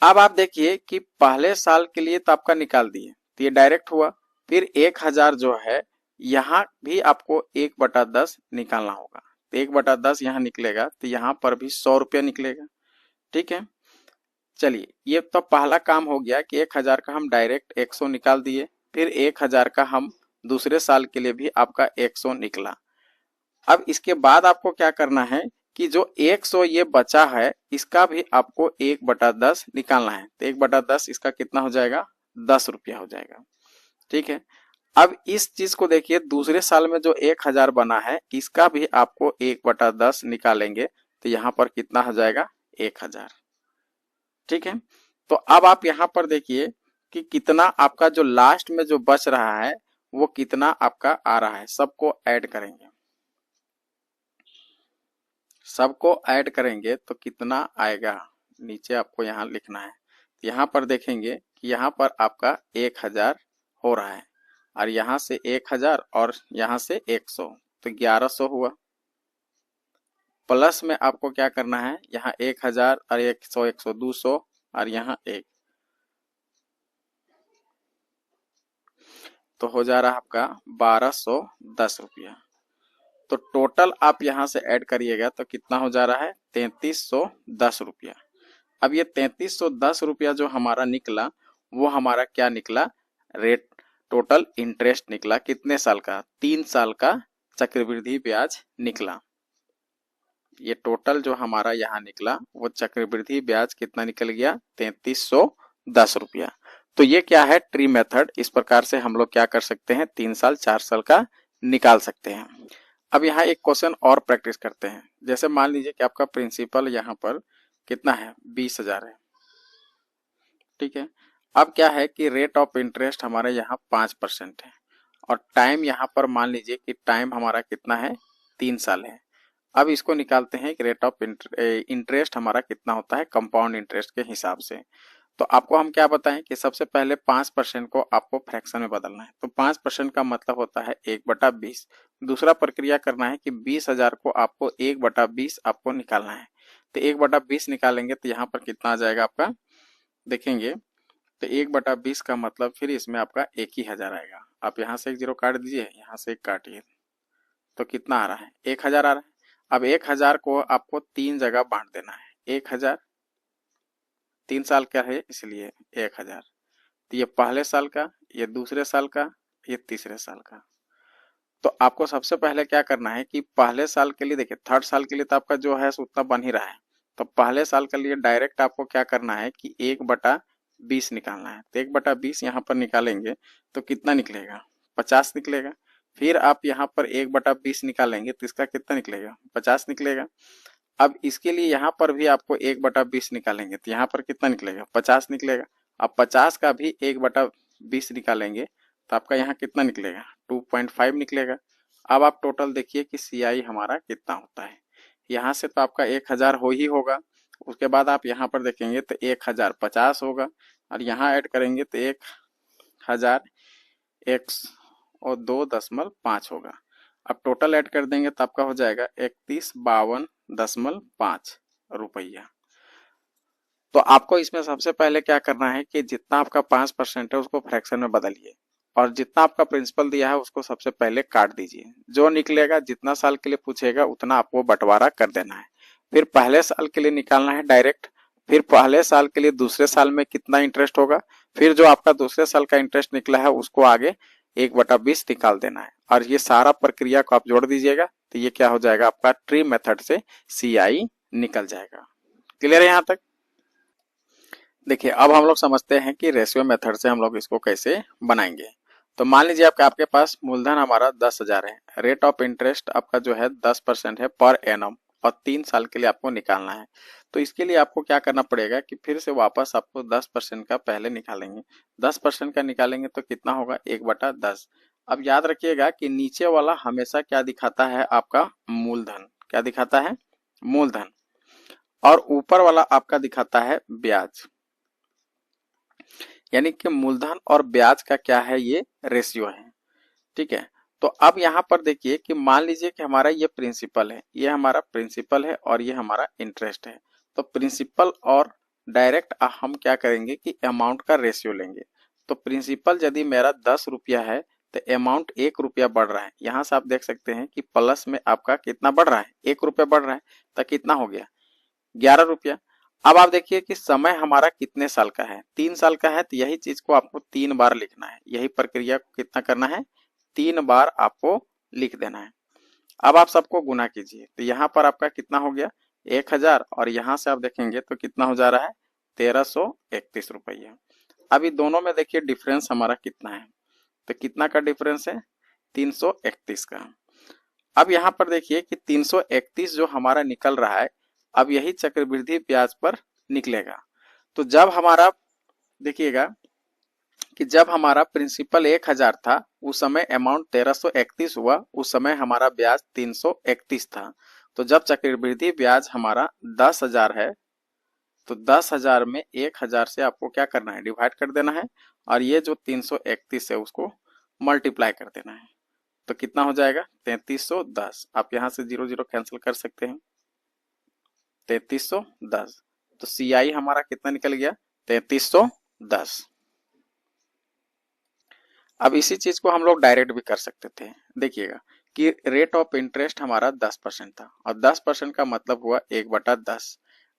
अब आप देखिए कि पहले साल के लिए तो आपका निकाल दिए, तो ये डायरेक्ट हुआ। फिर 1,000 जो है यहाँ भी आपको 1/10 निकालना होगा। तो 1/10 यहाँ निकलेगा तो यहाँ पर भी 100 रुपया निकलेगा। ठीक है, चलिए, ये तो पहला काम हो गया कि 1,000 का हम डायरेक्ट 100 निकाल दिए। फिर 1,000 का हम दूसरे साल के लिए भी आपका 100 निकला। अब इसके बाद आपको क्या करना है कि जो 100 ये बचा है इसका भी आपको 1/10 निकालना है। तो 1/10 इसका कितना हो जाएगा, 10 रुपया हो जाएगा। ठीक है, अब इस चीज को देखिए, दूसरे साल में जो 1,000 बना है इसका भी आपको 1/10 निकालेंगे तो यहाँ पर कितना हो जाएगा, 1,000। ठीक है, तो अब आप यहाँ पर देखिए कि कितना आपका जो लास्ट में जो बच रहा है वो कितना आपका आ रहा है। सबको ऐड करेंगे, सबको ऐड करेंगे तो कितना आएगा, नीचे आपको यहाँ लिखना है। यहाँ पर देखेंगे कि यहाँ पर आपका 1,000 हो रहा है, और यहाँ से 1,000 और यहाँ से 100, तो 1,100 हुआ। प्लस में आपको क्या करना है, यहाँ 1,000 और 100, 100, 200, और यहाँ 1, तो हो जा रहा है आपका 1,210 रुपया। तो टोटल आप यहाँ से ऐड करिएगा तो कितना हो जा रहा है, 3,310 रुपया। अब ये 3,310 रुपया जो हमारा निकला वो हमारा क्या निकला, रेट टोटल इंटरेस्ट निकला कितने साल का, 3 साल का चक्रवृद्धि ब्याज निकला। ये टोटल जो हमारा यहाँ निकला वो चक्रवृद्धि ब्याज कितना निकल गया, 3310 रुपया। तो ये क्या है, ट्री मेथड। इस प्रकार से हम लोग क्या कर सकते हैं, 3 साल 4 साल का निकाल सकते हैं। अब यहाँ एक क्वेश्चन और प्रैक्टिस करते हैं। जैसे मान लीजिए कि आपका प्रिंसिपल यहाँ पर कितना है, 20,000 है, ठीक है। अब क्या है कि रेट ऑफ इंटरेस्ट हमारे यहाँ 5% है और टाइम यहाँ पर मान लीजिए कि टाइम हमारा कितना है, 3 साल है। अब इसको निकालते हैं कि रेट ऑफ इंटरेस्ट हमारा कितना होता है कंपाउंड इंटरेस्ट के हिसाब से। तो आपको हम क्या बताएं कि सबसे पहले 5% को आपको फ्रैक्शन में बदलना है। तो 5% का मतलब होता है 1/20। दूसरा प्रक्रिया करना है कि 20,000 को आपको 1/20 आपको निकालना है। तो 1/20 निकालेंगे तो यहाँ पर कितना आ जाएगा आपका, देखेंगे तो 1/20 का मतलब फिर इसमें आपका 1,000 आएगा। आप यहाँ से एक जीरो काट दीजिए, यहाँ से एक काटिए, तो कितना आ रहा है, 1,000 आ रहा है। अब 1,000 को आपको 3 जगह बांट देना है। 1,000 3 साल का है इसलिए 1,000। तो ये पहले साल का, ये दूसरे साल का, ये तीसरे साल का। तो आपको सबसे पहले क्या करना है कि पहले साल के लिए, देखिए थर्ड साल के लिए तो आपका जो है उतना बन ही रहा है। तो पहले साल के लिए डायरेक्ट आपको क्या करना है कि 1/20 निकालना है। तो 1/20 यहाँ पर निकालेंगे तो कितना निकलेगा, 50 निकलेगा। फिर आप यहाँ पर 1/20 निकालेंगे तो इसका कितना निकलेगा, 50 निकलेगा। अब इसके लिए यहाँ पर भी आपको 1/20 निकालेंगे तो यहाँ पर कितना निकलेगा, 50 निकलेगा। अब 50 का भी 1/20 निकालेंगे तो आपका यहाँ कितना निकलेगा, 2.5 निकलेगा। अब आप टोटल देखिए कि CI हमारा कितना होता है। यहाँ से तो आपका 1,000 हो ही होगा। उसके बाद आप यहाँ पर देखेंगे तो 1,050 होगा और यहाँ ऐड करेंगे तो 1,000 102.5 होगा। अब टोटल ऐड कर देंगे तो आपका हो जाएगा 3152.5 रुपया। तो आपको इसमें सबसे पहले क्या करना है कि जितना आपका 5% है उसको फ्रैक्शन में बदलिए और जितना आपका प्रिंसिपल दिया है उसको सबसे पहले काट दीजिए। जो निकलेगा, जितना साल के लिए पूछेगा उतना आपको बंटवारा कर देना है। फिर पहले साल के लिए निकालना है डायरेक्ट। फिर पहले साल के लिए दूसरे साल में कितना इंटरेस्ट होगा, फिर जो आपका दूसरे साल का इंटरेस्ट निकला है उसको आगे 1/20 निकाल देना है। और ये सारा प्रक्रिया को आप जोड़ दीजिएगा तो ये क्या हो जाएगा, आपका ट्री मेथड से CI निकल जाएगा। क्लियर है यहाँ तक? देखिए अब हम लोग समझते हैं कि रेशियो मेथड से हम लोग इसको कैसे बनाएंगे। तो मान लीजिए आपके पास मूलधन हमारा 10,000 है, रेट ऑफ इंटरेस्ट आपका जो है 10% है पर एनम और 3 साल के लिए आपको निकालना है। तो इसके लिए आपको क्या करना पड़ेगा कि फिर से वापस आपको 10% का पहले निकालेंगे। 10% का निकालेंगे तो कितना होगा, 1/10। अब याद रखिएगा कि नीचे वाला हमेशा क्या दिखाता है, आपका मूलधन। क्या दिखाता है, मूलधन। और ऊपर वाला आपका दिखाता है ब्याज। यानी कि मूलधन और ब्याज का क्या है, ये रेशियो है, ठीक है। तो अब यहाँ पर देखिए कि मान लीजिए कि हमारा ये प्रिंसिपल है, ये हमारा प्रिंसिपल है और ये हमारा इंटरेस्ट है। तो प्रिंसिपल और डायरेक्ट हम क्या करेंगे कि अमाउंट का रेशियो लेंगे। तो प्रिंसिपल यदि मेरा 10 रुपया है तो अमाउंट 1 रुपया बढ़ रहा है। यहाँ से आप देख सकते हैं कि प्लस में आपका कितना बढ़ रहा है, 1 रुपया बढ़ रहा है। तो कितना हो गया, 11 रुपया। अब आप देखिए कि समय हमारा कितने साल का है, 3 साल का है। तो यही चीज को आपको 3 बार लिखना है। यही प्रक्रिया को कितना करना है, 3 बार आपको लिख देना है। अब आप सबको गुना कीजिए तो यहाँ पर आपका कितना हो गया, 1,000 और यहाँ से आप देखेंगे तो कितना हो जा रहा है, 1,331 रुपया। अभी दोनों में देखिए डिफरेंस हमारा कितना है, तो कितना का डिफरेंस है, 331 का। अब यहाँ पर देखिए कि 331 जो हमारा निकल रहा है, अब यही चक्रवृद्धि ब्याज पर निकलेगा। तो जब हमारा देखिएगा कि जब हमारा प्रिंसिपल 1,000 था उस समय अमाउंट 1,331 हुआ, उस समय हमारा ब्याज 331 था। तो जब चक्रवृद्धि ब्याज हमारा 10,000 है तो 10,000 में 1,000 से आपको क्या करना है, डिवाइड कर देना है और ये जो 331 है उसको मल्टीप्लाई कर देना है। तो कितना हो जाएगा, 3,310। आप यहाँ से 0 0 कैंसिल कर सकते हैं, 3,310। तो CI हमारा कितना निकल गया, 3,310। अब इसी चीज को हम लोग डायरेक्ट भी कर सकते थे। देखिएगा कि रेट ऑफ इंटरेस्ट हमारा 10% था और 10% का मतलब हुआ 1/10।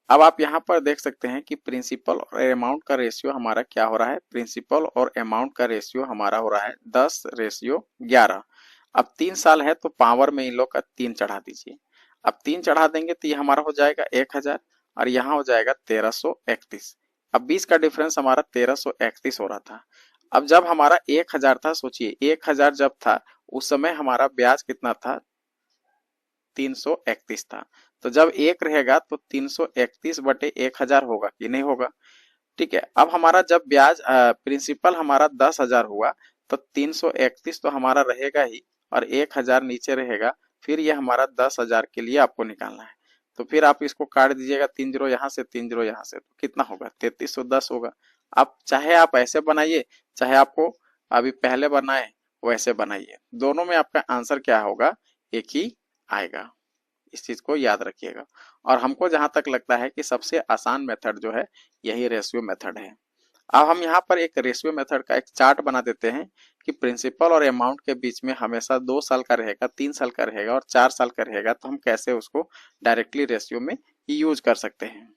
अब आप यहाँ पर देख सकते हैं कि प्रिंसिपल और अमाउंट का रेशियो हमारा क्या हो रहा है, प्रिंसिपल और अमाउंट का रेशियो हमारा हो रहा है 10:11। अब 3 साल है तो पावर में इन लोग का 3 चढ़ा दीजिए। अब 3 चढ़ा देंगे तो ये हमारा हो जाएगा 1000 और यहाँ हो जाएगा 1331। अब 20 का डिफरेंस हमारा 1331 हो रहा था। अब जब हमारा 1000 था, सोचिए 1000 जब था उस समय हमारा ब्याज कितना था, 331 था। तो जब एक रहेगा तो 331/1000 होगा कि नहीं होगा। ठीक है, अब हमारा जब ब्याज प्रिंसिपल हमारा 10,000 हुआ तो 331 तो हमारा रहेगा ही और 1000 नीचे रहेगा। फिर ये हमारा 10,000 के लिए आपको निकालना है। तो फिर आप इसको काट दीजिएगा, 3 जीरो यहाँ से 3 जीरो यहाँ से, तो कितना होगा 3310 होगा। अब चाहे आप ऐसे बनाइए चाहे आपको अभी पहले बनाए वैसे बनाइए, दोनों में आपका आंसर क्या होगा, एक ही आएगा। इस चीज को याद रखिएगा। और हमको जहां तक लगता है कि सबसे आसान मेथड जो है यही रेशियो मेथड है। अब हम यहाँ पर एक रेशियो मेथड का एक चार्ट बना देते हैं कि प्रिंसिपल और अमाउंट के बीच में हमेशा 2 साल का रहेगा, 3 साल का रहेगा और 4 साल का रहेगा, तो हम कैसे उसको डायरेक्टली रेशियो में यूज कर सकते हैं।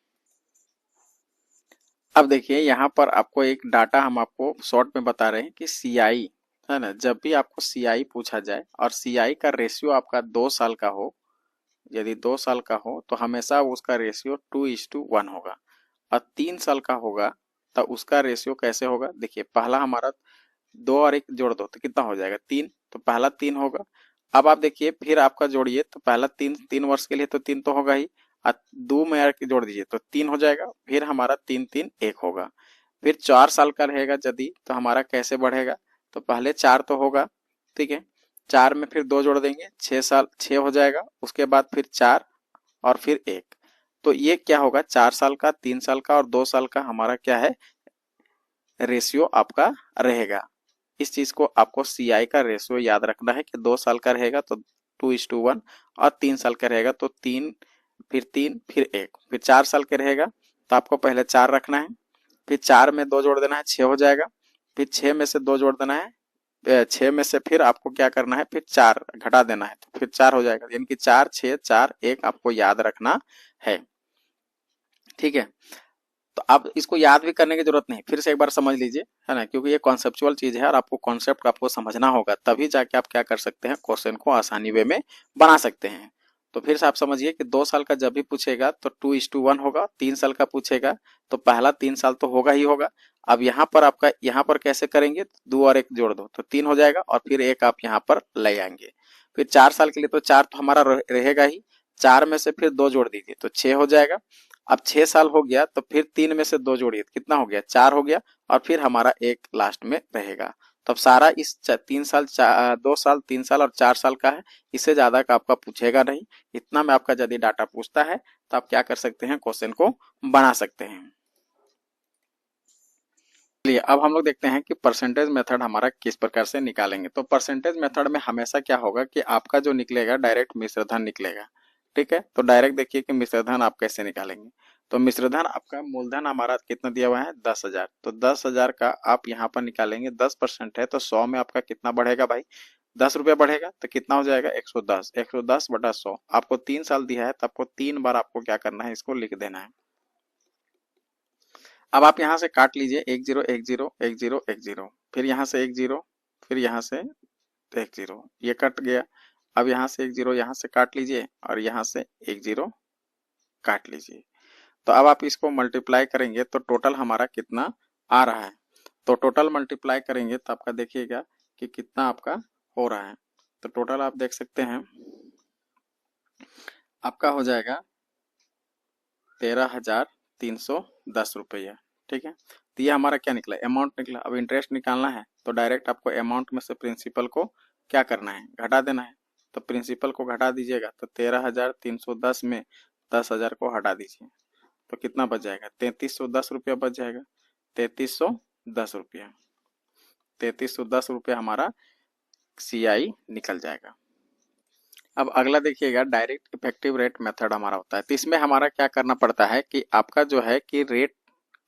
अब देखिए यहाँ पर आपको एक डाटा हम आपको शॉर्ट में बता रहे हैं कि सीआई है ना, जब भी आपको सीआई पूछा जाए और सीआई का रेशियो आपका 2 साल का हो, यदि 2 साल का हो तो हमेशा उसका रेशियो 2:1 होगा। और 3 साल का होगा तो उसका रेशियो कैसे होगा, देखिए पहला हमारा 2 और 1 जोड़ दो तो कितना हो जाएगा 3, तो पहला 3 होगा। अब आप देखिए फिर आपका जोड़िए तो पहला 3 वर्ष के लिए तो 3 तो होगा ही, और 2 में आके जोड़ दीजिए तो 3 हो जाएगा, फिर हमारा 3 3 1 होगा। फिर 4 साल का रहेगा यदि तो हमारा कैसे बढ़ेगा, तो पहले 4 तो होगा, ठीक है, 4 में फिर 2 जोड़ देंगे 6 साल 6 हो जाएगा, उसके बाद फिर 4 और फिर 1। तो ये क्या होगा, 4 साल का 3 साल का और 2 साल का हमारा क्या है रेशियो आपका रहेगा। इस चीज को आपको सीआई का रेशियो याद रखना है कि 2 साल का रहेगा तो 2:1 और 3 साल का रहेगा तो 3 फिर 1, फिर 4 साल का रहेगा तो आपको पहले 4 रखना है, फिर 4 में 2 जोड़ देना है 6 हो जाएगा, फिर 6 में से 2 जोड़ देना है, 6 में से फिर आपको क्या करना है, फिर 4 घटा देना है तो फिर 4 हो जाएगा, यानी कि 4 6 4 1 आपको याद रखना है। ठीक है, तो आप इसको याद भी करने की जरूरत नहीं, फिर से एक बार समझ लीजिए, है ना, क्योंकि ये कॉन्सेप्चुअल चीज है और आपको कॉन्सेप्ट आपको समझना होगा, तभी जाके आप क्या कर सकते हैं, क्वेश्चन को आसानी वे में बना सकते हैं। तो फिर से आप समझिए कि 2 साल का जब भी पूछेगा तो 2:1 होगा, 3 साल का पूछेगा तो पहला 3 साल तो होगा ही होगा। अब यहाँ पर आपका यहाँ पर कैसे करेंगे, 2 और 1 जोड़ दो तो 3 हो जाएगा और फिर 1 आप यहाँ पर ले आएंगे। फिर 4 साल के लिए तो 4 तो हमारा रहेगा ही, 4 में से फिर 2 जोड़ दीजिए तो 6 हो जाएगा। अब 6 साल हो गया तो फिर 3 में से 2 जोड़िए तो कितना हो गया 4 हो गया, और फिर हमारा 1 लास्ट में रहेगा। तब सारा इस 3 साल 2 साल 3 साल और 4 साल का है, इससे ज्यादा का आपका पूछेगा नहीं। इतना में आपका यदि डाटा पूछता है तो आप क्या कर सकते हैं, क्वेश्चन को बना सकते हैं। चलिए अब हम लोग देखते हैं कि परसेंटेज मेथड हमारा किस प्रकार से निकालेंगे। तो परसेंटेज मेथड में हमेशा क्या होगा कि आपका जो निकलेगा डायरेक्ट मिश्रधन निकलेगा। ठीक है, तो डायरेक्ट देखिए कि मिश्रधन आप कैसे निकालेंगे। तो मिश्रधन आपका मूलधन हमारा कितना दिया हुआ है 10,000, तो 10,000 का आप यहाँ पर निकालेंगे, 10% है तो 100 में आपका कितना बढ़ेगा भाई, 10 रुपया बढ़ेगा तो कितना हो जाएगा 110, 110/100। आपको 3 साल दिया है तो आपको 3 बार आपको क्या करना है, इसको लिख देना है। अब आप यहाँ से काट लीजिए 1 0 1 0 1 0 1 0, फिर यहाँ से 1 0, फिर यहाँ से 1 0, ये कट गया। अब यहाँ से 1 0 यहाँ से काट लीजिए और यहाँ से 1 0 काट लीजिए। तो अब आप इसको मल्टीप्लाई करेंगे तो टोटल हमारा कितना आ रहा है, तो टोटल मल्टीप्लाई करेंगे तो आपका देखिएगा कि कितना आपका हो रहा है। तो टोटल आप देख सकते हैं आपका हो जाएगा 13,310 रुपया। ठीक है, तो ये हमारा क्या निकला, अमाउंट निकला। अब इंटरेस्ट निकालना है तो डायरेक्ट आपको अमाउंट में से प्रिंसिपल को क्या करना है, घटा देना है। तो प्रिंसिपल को घटा दीजिएगा तो 13,310 में 10,000 को हटा दीजिए तो कितना बच जाएगा, 3,310 रुपया बच जाएगा। 3,310 रुपया, 3,310 रुपया हमारा सीआई निकल जाएगा। अब अगला देखिएगा डायरेक्ट इफेक्टिव रेट मेथड हमारा होता है। तो इसमें हमारा क्या करना पड़ता है कि आपका जो है कि रेट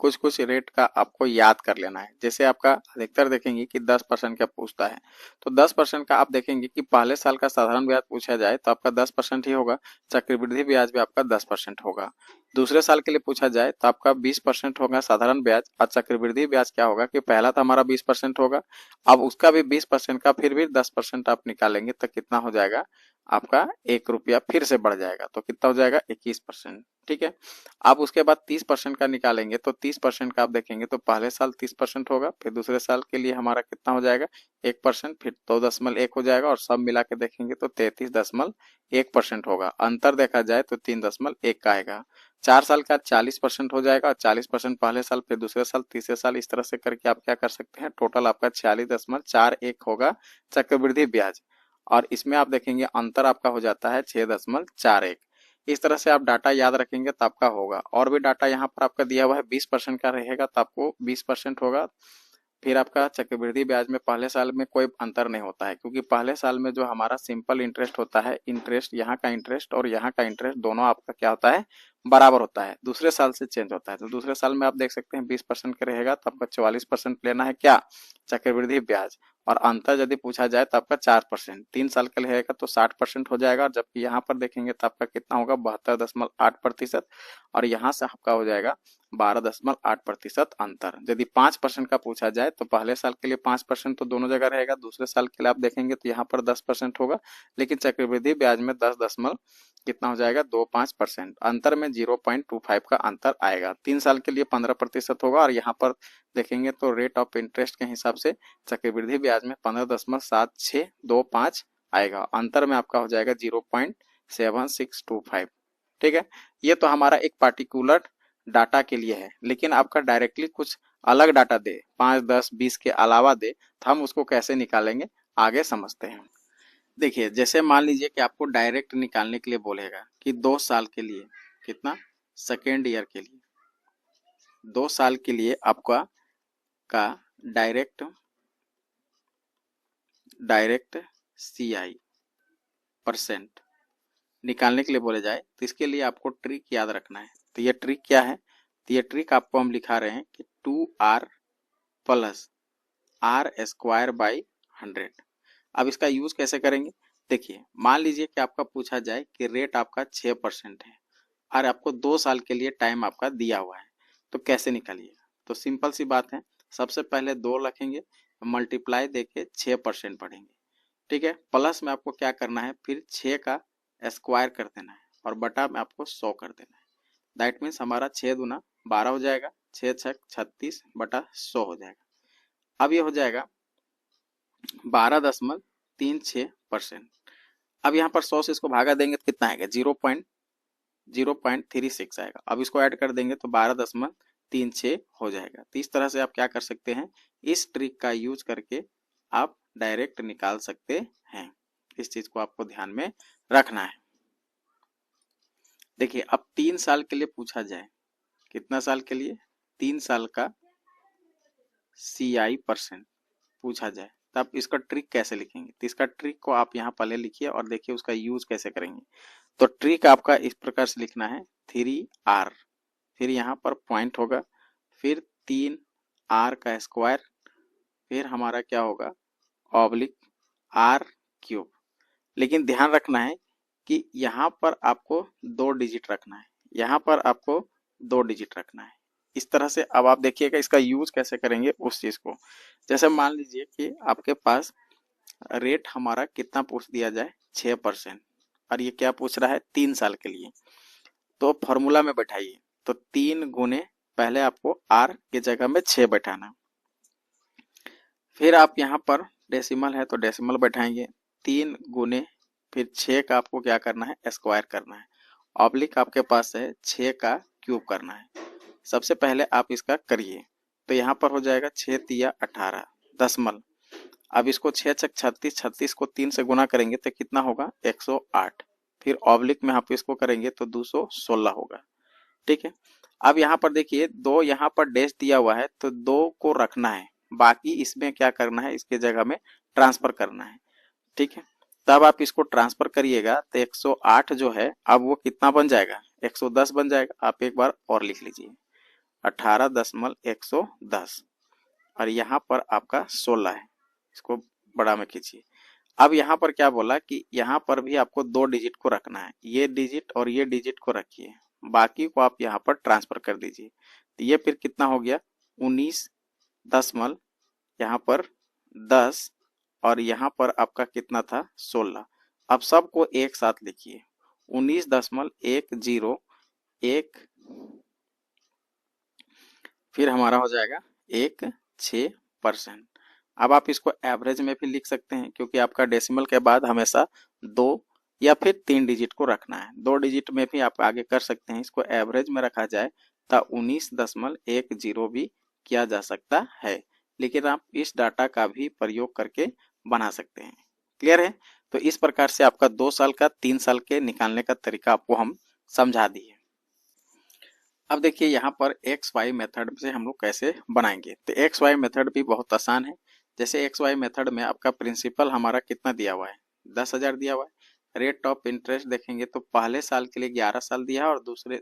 कुछ कुछ रेट का आपको याद कर लेना है। जैसे आपका अधिकतर देखेंगे कि 10% का पूछता है, तो 10% का आप देखेंगे कि पहले साल का साधारण ब्याज पूछा जाए तो आपका 10% ही होगा, चक्रवृद्धि ब्याज भी आपका 10% होगा। दूसरे साल के लिए पूछा जाए तो आपका 20% होगा साधारण ब्याज, और चक्रवृद्धि ब्याज क्या होगा कि पहला तो हमारा 20% होगा, अब उसका भी 20% का फिर भी 10% आप निकालेंगे तो कितना हो जाएगा आपका 1 रुपया फिर से बढ़ जाएगा, तो कितना हो जाएगा 21%। ठीक है, आप उसके बाद 30% का निकालेंगे तो 30% का आप देखेंगे तो पहले साल 30% होगा, फिर दूसरे साल के लिए हमारा कितना हो जाएगा 1%, फिर 2.1 हो जाएगा, और सब मिला के देखेंगे तो 33.1% होगा। अंतर देखा जाए तो 3.1 का आएगा। 4 साल का 40% हो जाएगा, 40% पहले साल, फिर दूसरे साल, तीसरे साल, इस तरह से करके आप क्या कर सकते हैं, टोटल आपका 46.41 होगा चक्रवृद्धि ब्याज, और इसमें आप देखेंगे अंतर आपका हो जाता है 6.41। इस तरह से आप डाटा याद रखेंगे तो आपका होगा। और भी डाटा यहाँ पर आपका दिया हुआ है, 20% का रहेगा तो आपको 20% होगा। फिर आपका चक्रवृद्धि ब्याज में पहले साल में कोई अंतर नहीं होता है, क्योंकि पहले साल में जो हमारा सिंपल इंटरेस्ट होता है, इंटरेस्ट यहाँ का इंटरेस्ट और यहाँ का इंटरेस्ट दोनों आपका क्या होता है, बराबर होता है। दूसरे साल से चेंज होता है, तो दूसरे साल में आप देख सकते हैं 20% का रहेगा तो आपका 44% लेना है क्या, चक्रवृद्धि ब्याज, और अंतर यदि पूछा जाए तो आपका 4%। 3 साल का रहेगा तो 60% हो जाएगा, जबकि यहाँ पर देखेंगे तो आपका कितना होगा 72.8%, और यहाँ से आपका हो जाएगा 12.8% अंतर। यदि 5% का पूछा जाए तो पहले साल के लिए 5% तो दोनों जगह रहेगा, दूसरे साल के लिए आप देखेंगे तो यहाँ पर 10% होगा, लेकिन चक्रवृद्धि ब्याज में 10 दशमलव कितना हो जाएगा 25%, अंतर में 0.25 का अंतर आएगा। 3 साल के लिए 15% होगा, और यहाँ पर देखेंगे तो रेट ऑफ इंटरेस्ट के हिसाब से चक्रवृद्धि ब्याज में 15.7625 आएगा, अंतर में आपका हो जाएगा 0.7625। ठीक है, ये तो हमारा एक पार्टिकुलर डाटा के लिए है, लेकिन आपका डायरेक्टली कुछ अलग डाटा दे, 5, 10, 20 के अलावा दे, तो हम उसको कैसे निकालेंगे आगे समझते हैं। देखिए, जैसे मान लीजिए कि आपको डायरेक्ट निकालने के लिए बोलेगा कि 2 साल के लिए कितना, सेकेंड ईयर के लिए 2 साल के लिए आपका का डायरेक्ट CI परसेंट निकालने के लिए बोले जाए तो इसके लिए आपको ट्रिक याद रखना है। तो ये ट्रिक क्या है, तो ये ट्रिक आपको हम लिखा रहे हैं कि 2R प्लस R²/100। अब इसका यूज कैसे करेंगे, देखिए मान लीजिए कि आपका पूछा जाए कि रेट आपका 6% है और आपको 2 साल के लिए टाइम आपका दिया हुआ है, तो कैसे निकालिएगा। तो सिंपल सी बात है, सबसे पहले 2 रखेंगे, मल्टीप्लाई देके 6% पढ़ेंगे। ठीक है, प्लस में आपको क्या करना है, फिर 6 का स्क्वायर कर देना है, और बटा में आपको 100 कर देना है। दैट मीन्स हमारा 6 दूना 12 हो जाएगा, 6 छक 36 बटा 100 हो जाएगा। अब ये हो जाएगा 12.36%। अब यहाँ पर 100 से इसको भागा देंगे तो कितना आएगा 0.36 आएगा। अब इसको ऐड कर देंगे तो 12.36 हो जाएगा। तो इस तरह से आप क्या कर सकते हैं, इस ट्रिक का यूज करके आप डायरेक्ट निकाल सकते हैं। इस चीज को आपको ध्यान में रखना है। देखिए, अब 3 साल के लिए पूछा जाए, कितना साल के लिए, 3 साल का CI परसेंट पूछा जाए, तो आप इसका ट्रिक कैसे लिखेंगे। तो इसका ट्रिक को आप यहाँ पहले लिखिए और देखिए उसका यूज कैसे करेंगे। तो ट्रिक आपका इस प्रकार से लिखना है, 3R, फिर यहाँ पर पॉइंट होगा, फिर 3R का स्क्वायर, फिर हमारा क्या होगा ऑब्लिक R³। लेकिन ध्यान रखना है कि यहाँ पर आपको 2 डिजिट रखना है, यहाँ पर आपको 2 डिजिट रखना है। इस तरह से अब आप देखिएगा इसका यूज कैसे करेंगे उस चीज को। जैसे मान लीजिए कि आपके पास रेट हमारा कितना पूछ दिया जाए 6%, और ये क्या पूछ रहा है 3 साल के लिए, तो फॉर्मूला में बैठाइए। तो 3 गुने पहले आपको R की जगह में 6 बैठाना, फिर आप यहाँ पर डेसिमल है तो डेसिमल बैठाएंगे, 3 गुने फिर 6 का आपको क्या करना है स्क्वायर करना है, ऑब्लिक आपके पास है 6 का क्यूब करना है। सबसे पहले आप इसका करिए, तो यहाँ पर हो जाएगा 6 तिया 18 दशमल। अब इसको 6 छक 36, 36 को 3 से गुना करेंगे तो कितना होगा 108, फिर ऑब्लिक में आप इसको करेंगे तो 216 होगा। ठीक है, अब यहाँ पर देखिए 2 यहाँ पर डैश दिया हुआ है तो 2 को रखना है, बाकी इसमें क्या करना है इसके जगह में ट्रांसफर करना है। ठीक है, तब आप इसको ट्रांसफर करिएगा तो 108 जो है अब वो कितना बन जाएगा 110 बन जाएगा। आप एक बार और लिख लीजिए, 18.110 और यहाँ पर आपका 16 है। इसको बड़ा में खींचिए। अब यहाँ पर क्या बोला कि यहाँ पर भी आपको 2 डिजिट को रखना है, ये डिजिट और ये डिजिट को रखिए, बाकी को आप यहाँ पर ट्रांसफर कर दीजिए। तो ये फिर कितना हो गया 19 दशमलव यहाँ पर 10 और यहाँ पर आपका कितना था 16। अब सबको एक साथ लिखिए 19.10 फिर हमारा हो जाएगा 16%। अब आप इसको एवरेज में भी लिख सकते हैं क्योंकि आपका डेसिमल के बाद हमेशा 2 या फिर 3 डिजिट को रखना है। 2 डिजिट में भी आप आगे कर सकते हैं। इसको एवरेज में रखा जाए तो 19.10 भी किया जा सकता है, लेकिन आप इस डाटा का भी प्रयोग करके बना सकते हैं। क्लियर है? तो इस प्रकार से आपका 2 साल का 3 साल के निकालने का तरीका आपको हम समझा दिए। अब देखिए यहाँ पर एक्स वाई मेथड से हम लोग कैसे बनाएंगे। तो एक्स वाई मेथड भी बहुत आसान है। जैसे एक्स वाई मेथड में आपका प्रिंसिपल हमारा कितना दिया हुआ है 10,000 दिया हुआ है। रेट ऑफ इंटरेस्ट देखेंगे तो पहले साल के लिए 11 साल दिया है और दूसरे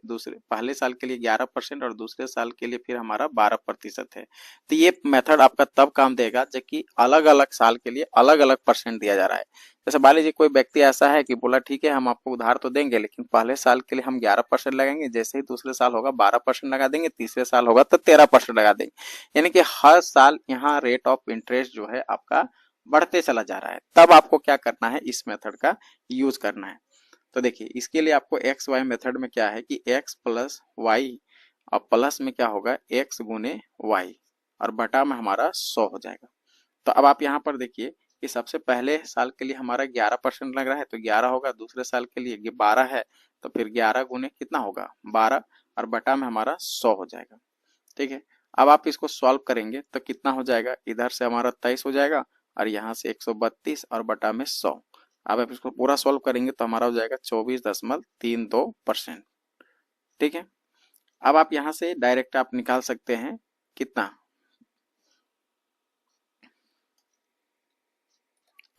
पहले साल के लिए 11% और दूसरे साल के लिए फिर हमारा 12% है। तो ये मेथड आपका तब काम देगा जबकि अलग अलग साल के लिए अलग अलग परसेंट दिया जा रहा है। जैसे मान लीजिए कोई व्यक्ति ऐसा है कि बोला ठीक है हम आपको उधार तो देंगे लेकिन पहले साल के लिए हम 11% लगाएंगे, जैसे ही दूसरे साल होगा 12% लगा देंगे, तीसरे साल होगा तो 13% लगा देंगे। यानी कि हर साल यहाँ रेट ऑफ इंटरेस्ट जो है आपका बढ़ते चला जा रहा है। तब आपको क्या करना है, इस मेथड का यूज करना है। तो देखिए इसके लिए आपको एक्स वाई मेथड में क्या है कि एक्स प्लस वाई और प्लस में क्या होगा एक्स गुने वाई और बटा में हमारा 100 हो जाएगा। तो अब आप यहाँ पर देखिए कि सबसे पहले साल के लिए हमारा 11% लग रहा है तो 11 होगा, दूसरे साल के लिए ये 12 है तो फिर 11 गुने कितना होगा 12 और बटा में हमारा 100 हो जाएगा। ठीक है, अब आप इसको सॉल्व करेंगे तो कितना हो जाएगा, इधर से हमारा 23 हो जाएगा और यहाँ से 132 और बटा में 100। अब आप इसको पूरा सॉल्व करेंगे तो हमारा हो जाएगा 24.32%। ठीक है, अब आप यहाँ से डायरेक्ट आप निकाल सकते हैं कितना।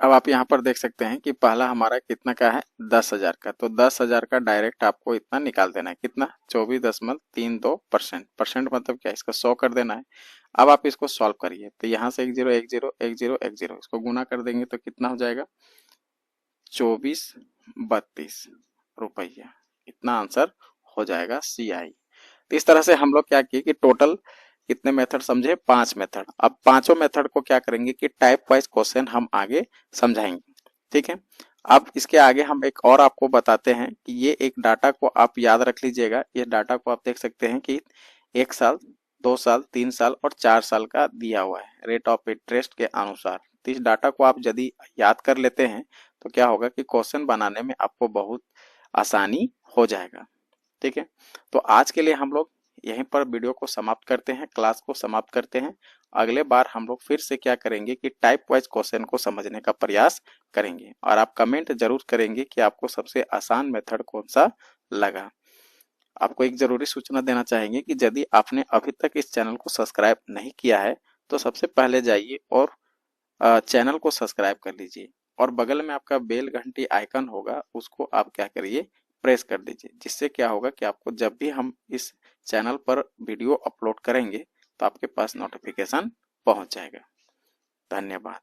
अब आप यहाँ पर देख सकते हैं कि पहला हमारा कितना का है 10,000 का, तो 10,000 का डायरेक्ट आपको इतना निकाल देना है, कितना 24.32%। परसेंट मतलब क्या, इसका 100 कर देना है। अब आप इसको सॉल्व करिए तो यहाँ से 10 10 10 10 इसको गुना कर देंगे तो कितना हो जाएगा 2432 रुपया। इतना आंसर हो जाएगा CI। तो इस तरह से हम लोग क्या किए कि टोटल कितने मेथड समझे, 5 मेथड। अब पांचों मेथड को क्या करेंगे कि टाइप वाइज क्वेश्चन हम आगे समझाएंगे। ठीक है, अब इसके आगे हम एक और आपको बताते हैं कि ये एक डाटा को आप याद रख लीजिएगा। ये डाटा को आप देख सकते हैं कि 1 साल 2 साल 3 साल और 4 साल का दिया हुआ है रेट ऑफ इंटरेस्ट के अनुसार। तो इस डाटा को आप यदि याद कर लेते हैं तो क्या होगा कि क्वेश्चन बनाने में आपको बहुत आसानी हो जाएगा। ठीक है, तो आज के लिए हम लोग यहीं पर वीडियो को समाप्त करते हैं, क्लास को समाप्त करते हैं। अगले बार हम लोग फिर से क्या करेंगे कि टाइप वाइज क्वेश्चन को समझने का प्रयास करेंगे और आप कमेंट जरूर करेंगे कि आपको सबसे आसान मेथड कौन सा लगा। आपको एक जरूरी सूचना देना चाहेंगे कि यदि आपने अभी तक इस चैनल को सब्सक्राइब नहीं किया है तो सबसे पहले जाइए और चैनल को सब्सक्राइब कर लीजिए और बगल में आपका बेल घंटी आइकन होगा, उसको आप क्या करिए प्रेस कर दीजिए, जिससे क्या होगा कि आपको जब भी हम इस चैनल पर वीडियो अपलोड करेंगे तो आपके पास नोटिफिकेशन पहुंच जाएगा। धन्यवाद।